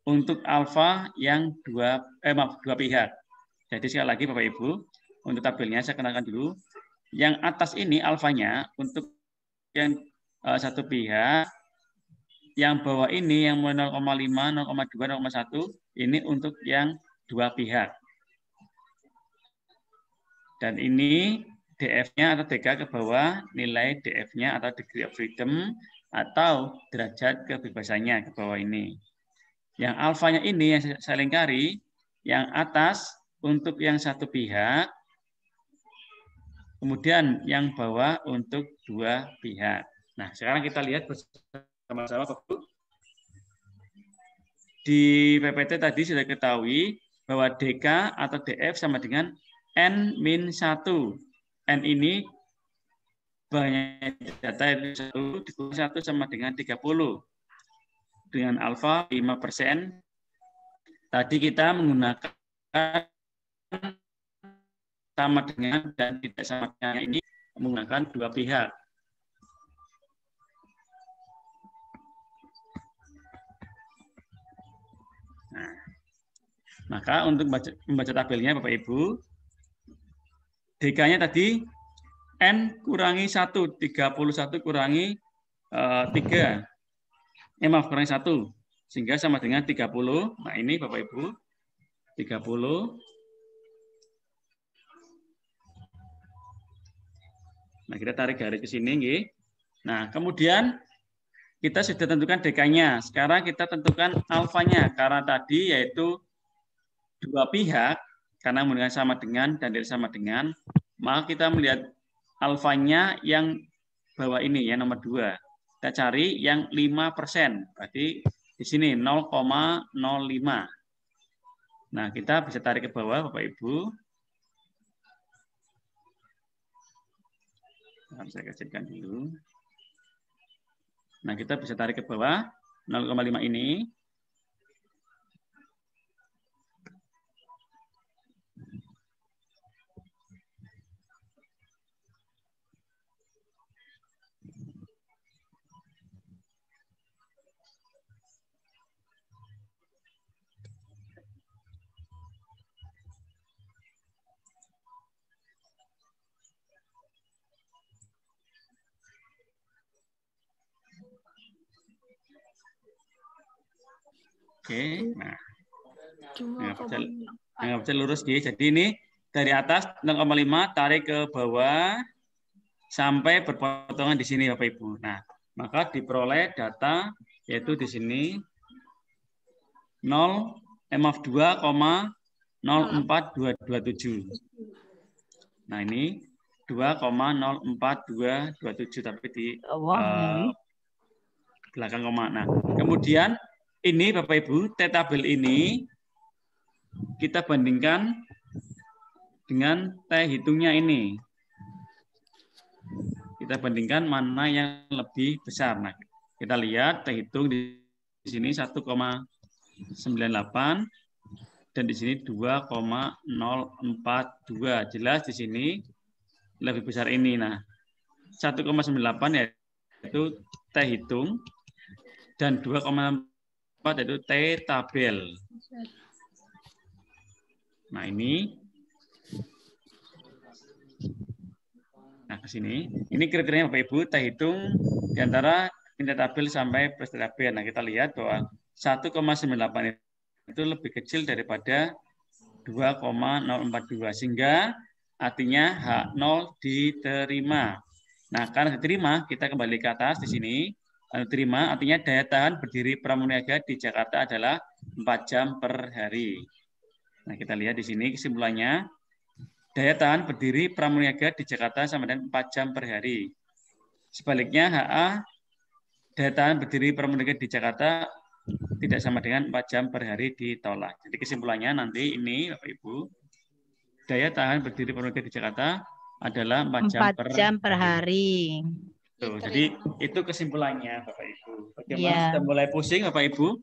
untuk alfa yang dua pihak. Jadi sekali lagi Bapak Ibu, untuk tabelnya saya kenalkan dulu. Yang atas ini alfanya untuk yang satu pihak, yang bawah ini yang 0,5, 0,2, 0,1 ini untuk yang dua pihak. Dan ini DF-nya atau DK ke bawah, nilai DF-nya atau degree of freedom atau derajat kebebasannya ke bawah ini. Yang alfanya ini yang saya lingkari, yang atas untuk yang satu pihak, kemudian yang bawah untuk dua pihak. Nah, sekarang kita lihat bersama-sama Bapak. Di PPT tadi sudah ketahui bahwa DK atau DF sama dengan N-1. N ini banyak data itu 1 sama dengan 30. Dengan alfa 5%. Tadi kita menggunakan sama dengan dan tidak sama dengan ini menggunakan dua pihak. Nah, maka untuk membaca tabelnya Bapak Ibu, DK-nya tadi N kurangi 1, 31 kurangi 3. Kurangi 1. Sehingga sama dengan 30. Nah ini Bapak Ibu, 30. Nah kita tarik garis ke sini. Nggih. Nah kemudian kita sudah tentukan DK-nya. Sekarang kita tentukan alfanya. Karena tadi yaitu dua pihak. Karena menggunakan sama dengan dan tidak sama dengan, maka kita melihat alfanya yang bawah ini ya nomor 2. kita cari yang 5%. Berarti di sini 0,05. Nah, kita bisa tarik ke bawah, Bapak Ibu. Nah, saya kecilkan dulu. Nah, kita bisa tarik ke bawah 0,5 ini. Oke, nah, nggak bisa lurus nih. Jadi ini dari atas 0,5 tarik ke bawah sampai berpotongan di sini, Bapak Ibu. Nah, maka diperoleh data yaitu di sini 2,04227. Nah, ini 2,04227 tapi di belakang koma. Nah, kemudian ini Bapak Ibu, T-tabel ini kita bandingkan dengan T hitungnya ini. Kita bandingkan mana yang lebih besar. Nah, kita lihat T hitung di sini 1,98 dan di sini 2,042. Jelas di sini lebih besar ini. Nah, 1,98 yaitu T hitung dan 2,4 yaitu T-tabel. Nah, ini. Nah, ke sini. Ini kriterianya Bapak Ibu, T hitung di antara T-tabel sampai plus T-tabel. Nah, kita lihat bahwa 1,98 itu lebih kecil daripada 2,042 sehingga artinya H0 diterima. Nah, karena diterima, kita kembali ke atas di sini. Diterima artinya daya tahan berdiri pramuniaga di Jakarta adalah 4 jam per hari. Nah, kita lihat di sini kesimpulannya. Daya tahan berdiri pramuniaga di Jakarta sama dengan 4 jam per hari. Sebaliknya HA daya tahan berdiri pramuniaga di Jakarta tidak sama dengan 4 jam per hari ditolak. Jadi kesimpulannya nanti ini Bapak Ibu, daya tahan berdiri pramuniaga di Jakarta adalah 4 jam per hari. Tuh, jadi itu kesimpulannya Bapak Ibu. Bagaimana? Sudah mulai pusing Bapak Ibu?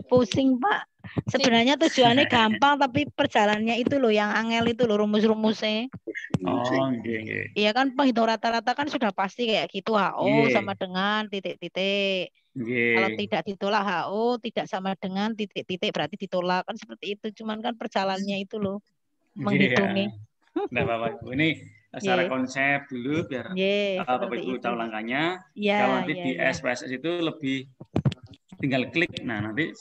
Pusing Pak. Sebenarnya tujuannya gampang tapi perjalanannya itu loh yang angel itu loh rumus-rumusnya. Oh, okay. Iya kan penghitung rata-rata kan sudah pasti kayak gitu HO sama dengan titik-titik. Kalau tidak ditolak HO tidak sama dengan titik-titik berarti ditolak kan seperti itu. Cuman kan perjalanannya itu loh menghitungnya. Nah, Bapak Ibu ini secara konsep dulu biar Bapak Ibu tahu langkahnya. Kalau nanti di SPSS itu lebih tinggal klik. Nah, nanti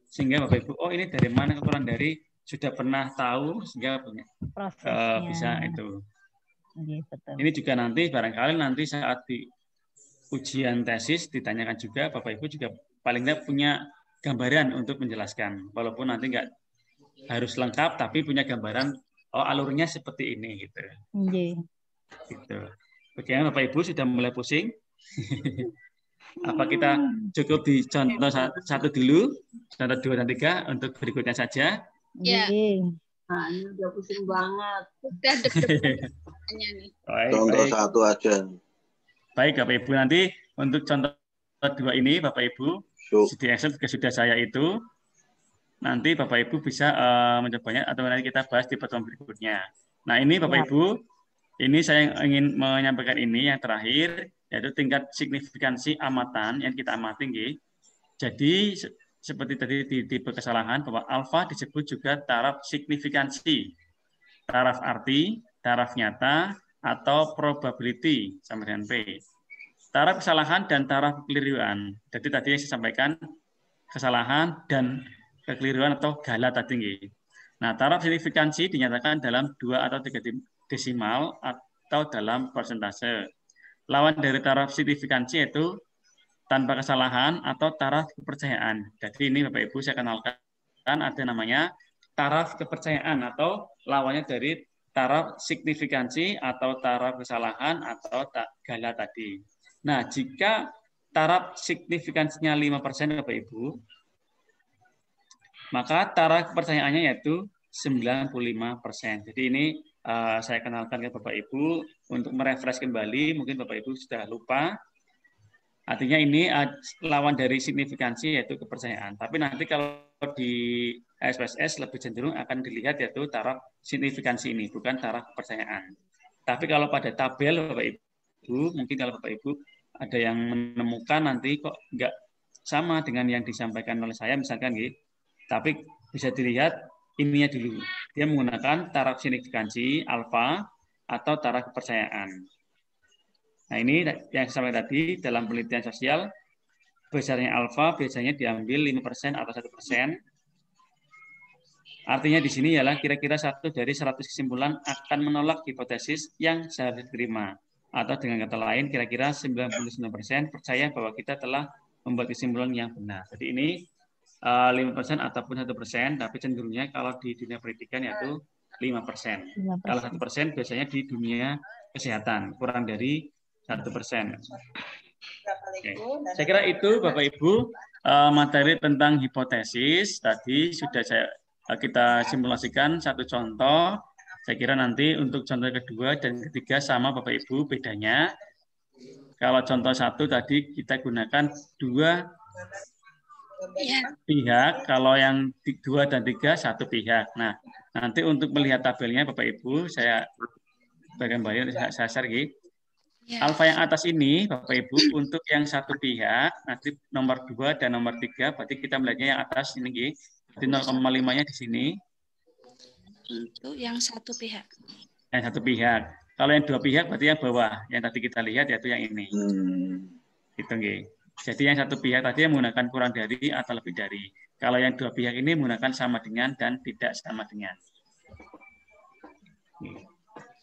sehingga Bapak Ibu, oh ini dari mana kekurangan dari sudah pernah tahu sehingga bisa itu. Betul. Ini juga nanti barangkali nanti saat di ujian tesis ditanyakan juga Bapak Ibu juga paling tidak punya gambaran untuk menjelaskan. Walaupun nanti nggak harus lengkap tapi punya gambaran oh alurnya seperti ini gitu. Gitu. Bagaimana Bapak Ibu sudah mulai pusing? Apa kita cukup di contoh 1 dulu, contoh 2 dan 3 untuk berikutnya saja? Iya. Nah, ini udah pusing banget. Udah deg-degan nih. Contoh 1 aja. Baik Bapak Ibu, nanti untuk contoh 2 ini Bapak Ibu di Excel sudah saya itu. Nanti Bapak Ibu bisa mencobanya atau nanti kita bahas di pertemuan berikutnya. Nah, ini Bapak Ibu, ini saya ingin menyampaikan ini yang terakhir, yaitu tingkat signifikansi amatan yang kita amati. Jadi seperti tadi di tipe kesalahan bahwa alfa disebut juga taraf signifikansi, taraf arti, taraf nyata, atau probability sama dengan P. Taraf kesalahan dan taraf kekeliruan. Jadi tadi yang saya sampaikan kesalahan dan kekeliruan atau gala tadi. Nah, taraf signifikansi dinyatakan dalam 2 atau 3 desimal atau dalam persentase. Lawan dari taraf signifikansi yaitu tanpa kesalahan atau taraf kepercayaan. Jadi ini Bapak Ibu saya kenalkan ada namanya taraf kepercayaan atau lawannya dari taraf signifikansi atau taraf kesalahan atau gala tadi. Nah, jika taraf signifikansinya 5% Bapak Ibu, maka taraf kepercayaannya yaitu 95%. Jadi ini saya kenalkan ke Bapak Ibu untuk merefresh kembali, mungkin Bapak Ibu sudah lupa. Artinya ini lawan dari signifikansi yaitu kepercayaan. Tapi nanti kalau di SPSS lebih cenderung akan dilihat yaitu taraf signifikansi ini, bukan taraf kepercayaan. Tapi kalau pada tabel Bapak Ibu, mungkin kalau Bapak Ibu ada yang menemukan nanti kok enggak sama dengan yang disampaikan oleh saya, misalkan gitu. Tapi bisa dilihat ininya dulu. Dia menggunakan taraf signifikansi alfa atau taraf kepercayaan. Nah, ini yang saya sampaikan tadi dalam penelitian sosial, besarnya alfa biasanya diambil 5% atau 1%. Artinya di sini ialah kira-kira 1 dari 100 kesimpulan akan menolak hipotesis yang seharusnya diterima. Atau dengan kata lain, kira-kira 99% percaya bahwa kita telah membuat kesimpulan yang benar. Jadi ini 5% ataupun 1%, tapi cenderungnya kalau di dunia pendidikan yaitu 5%. Kalau 1% biasanya di dunia kesehatan, kurang dari 1%. Oke. Saya kira itu Bapak Ibu materi tentang hipotesis tadi sudah kita simulasikan satu contoh. Saya kira nanti untuk contoh kedua dan ketiga sama Bapak Ibu bedanya. Kalau contoh 1 tadi kita gunakan 2 pihak, kalau yang 2 dan 3 1 pihak. Nah, nanti untuk melihat tabelnya Bapak Ibu, saya bagian bawah saya share gitu. Alfa yang atas ini Bapak Ibu untuk yang 1 pihak, nanti nomor 2 dan nomor 3, berarti kita melihatnya yang atas ini gitu. Jadi 0,5-nya di sini. Untuk yang 1 pihak. Yang 1 pihak. Kalau yang 2 pihak berarti yang bawah, yang tadi kita lihat yaitu yang ini. Gitu nggih. Jadi yang 1 pihak tadi yang menggunakan kurang dari atau lebih dari. Kalau yang 2 pihak ini menggunakan sama dengan dan tidak sama dengan.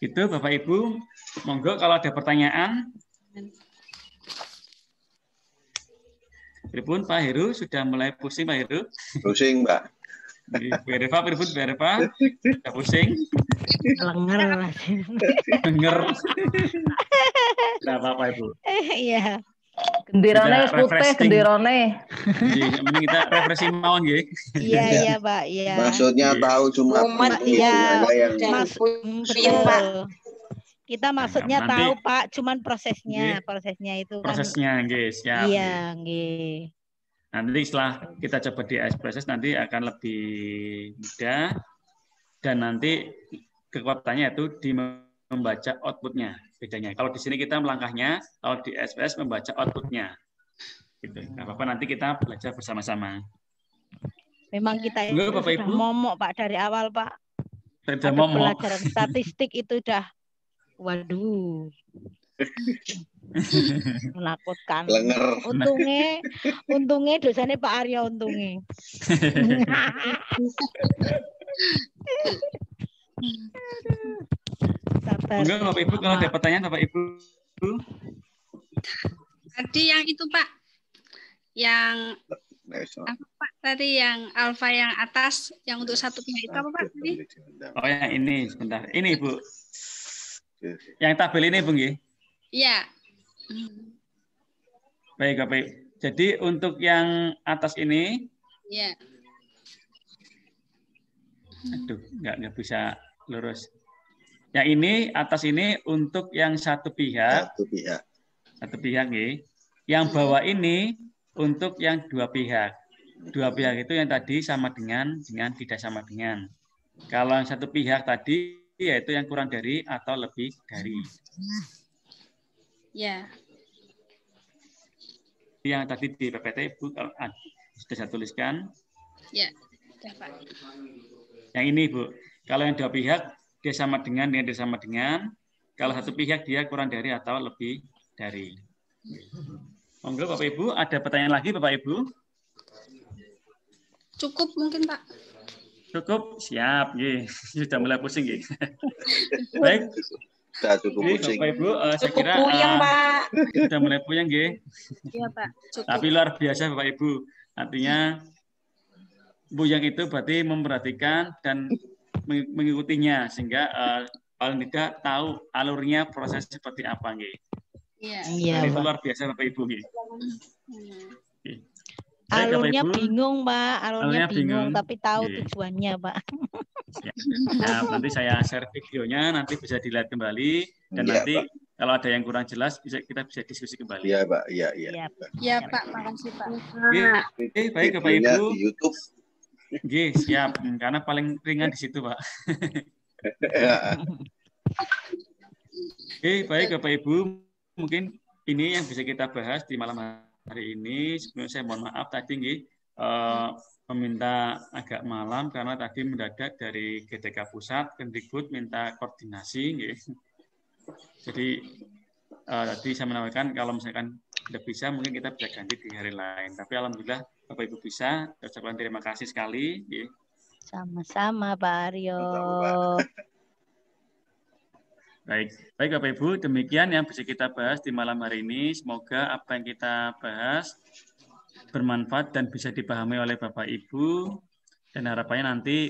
Itu Bapak Ibu. Monggo kalau ada pertanyaan. Pripun Pak Heru sudah mulai pusing Pak Heru? Pusing Mbak. Bereva, pripun Bereva? Sudah pusing? Lenger. Lenger. Tidak apa-apa Ibu. Iya. Gendirone putih, gendirone. Mending kita refreshing mawon nggih. Iya, Pak. Iya. Maksudnya tahu cuma iya. Betul, Pak. Kita maksudnya nanti, tahu, Pak, cuman prosesnya itu kan. Prosesnya nggih, siap. Iya, nggih. Nanti setelah kita coba di SPSS nanti akan lebih mudah dan nanti kekuatannya itu di membaca outputnya. Bedanya. Kalau di sini kita melangkahnya, kalau di SPS membaca outputnya. Gitu. Nggak apa-apa, nanti kita belajar bersama-sama. Memang kita itu Bapak, sudah Ibu? momok Pak dari awal Pak. Sudah Ada momok. pelajaran statistik itu udah, waduh, menakutkan. Lenger. Untungnya dosanya Pak Arya untungnya. Enggak, Bapak Ibu, kalau ada pertanyaan Bapak Ibu. Tadi yang itu Pak, yang apa Pak tadi yang alfa yang atas, yang untuk 1 pihak itu apa Pak tadi? Oh yang ini, sebentar. Ini Ibu. Yang tabel ini Bu nggih? Iya. Baik, Bapak Ibu. Jadi untuk yang atas ini, iya. Aduh, nggak bisa lurus. Yang ini atas ini untuk yang 1 pihak. 1 pihak. 1 pihak nggih. Yang bawah ini untuk yang 2 pihak. 2 pihak itu yang tadi sama dengan tidak sama dengan. Kalau yang 1 pihak tadi yaitu yang kurang dari atau lebih dari. Ya. Yang tadi di PPT Ibu sudah saya tuliskan. Ya, sudah Pak. Yang ini Bu, kalau yang 2 pihak dia sama dengan dia sama dengan. Kalau 1 pihak dia kurang dari atau lebih dari. Monggo Bapak Ibu, ada pertanyaan lagi Bapak Ibu? Cukup mungkin Pak. Cukup, siap, nggih. Sudah mulai pusing nggih. Baik. Sudah cukup pusing. Bapak Ibu, saya kira puyeng, Pak. Sudah mulai puyeng nggih. Iya Pak. Cukup. Tapi luar biasa Bapak Ibu. Artinya puyeng itu berarti memperhatikan dan mengikutinya sehingga paling tidak tahu alurnya proses seperti apa nggih. Iya, itu Pak. luar biasa Bapak Ibu. Alurnya bingung, Pak. Alurnya bingung, tapi tahu Oke. tujuannya, Pak. Nah, nanti saya share videonya, nanti bisa dilihat kembali, dan nanti Pak. kalau ada yang kurang jelas, kita bisa diskusi kembali. Iya, Pak. Iya. Ya, Pak. Makasih, Pak. Oke, baik Bapak Videonya Ibu. di YouTube. Oke, siap. Karena paling ringan di situ, Pak. Oke, baik Bapak Ibu. Mungkin ini yang bisa kita bahas di malam hari ini. Sebelumnya saya mohon maaf tadi meminta agak malam karena tadi mendadak dari GTK Pusat, Kemdikbud minta koordinasi. Jadi tadi saya menawarkan kalau misalkan tidak bisa, mungkin kita bisa ganti di hari lain. Tapi alhamdulillah Bapak Ibu bisa. Saya ucapkan terima kasih sekali. Sama-sama Pak Aryo. Baik Bapak Ibu, demikian yang bisa kita bahas di malam hari ini. Semoga apa yang kita bahas bermanfaat dan bisa dipahami oleh Bapak Ibu. Dan harapannya nanti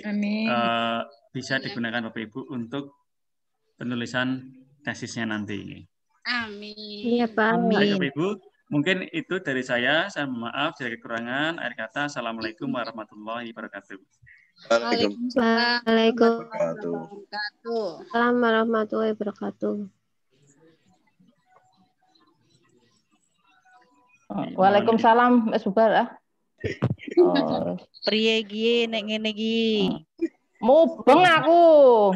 bisa digunakan Bapak Ibu untuk penulisan tesisnya nanti. Amin. Iya, Pak. Baik Bapak Ibu, mungkin itu dari saya. Saya mohon maaf dari kekurangan. Akhir kata, Assalamualaikum warahmatullahi wabarakatuh. Waalaikumsalam warahmatullahi wabarakatuh. Waalaikumsalam, Mas Bubar. Oh, priye iki nek ngene iki? Mubeng aku.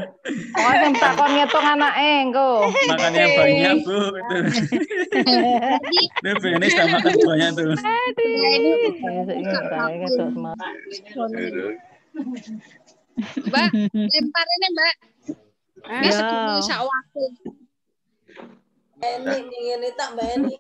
Kok sing takon ngitung anake engko. Makannya banyak, Bu. Ini pengennya sudah makan banyak tuh. Mbak, lempar ini Mbak. Bisa dulu waktu. Ini tak Mbak Eni.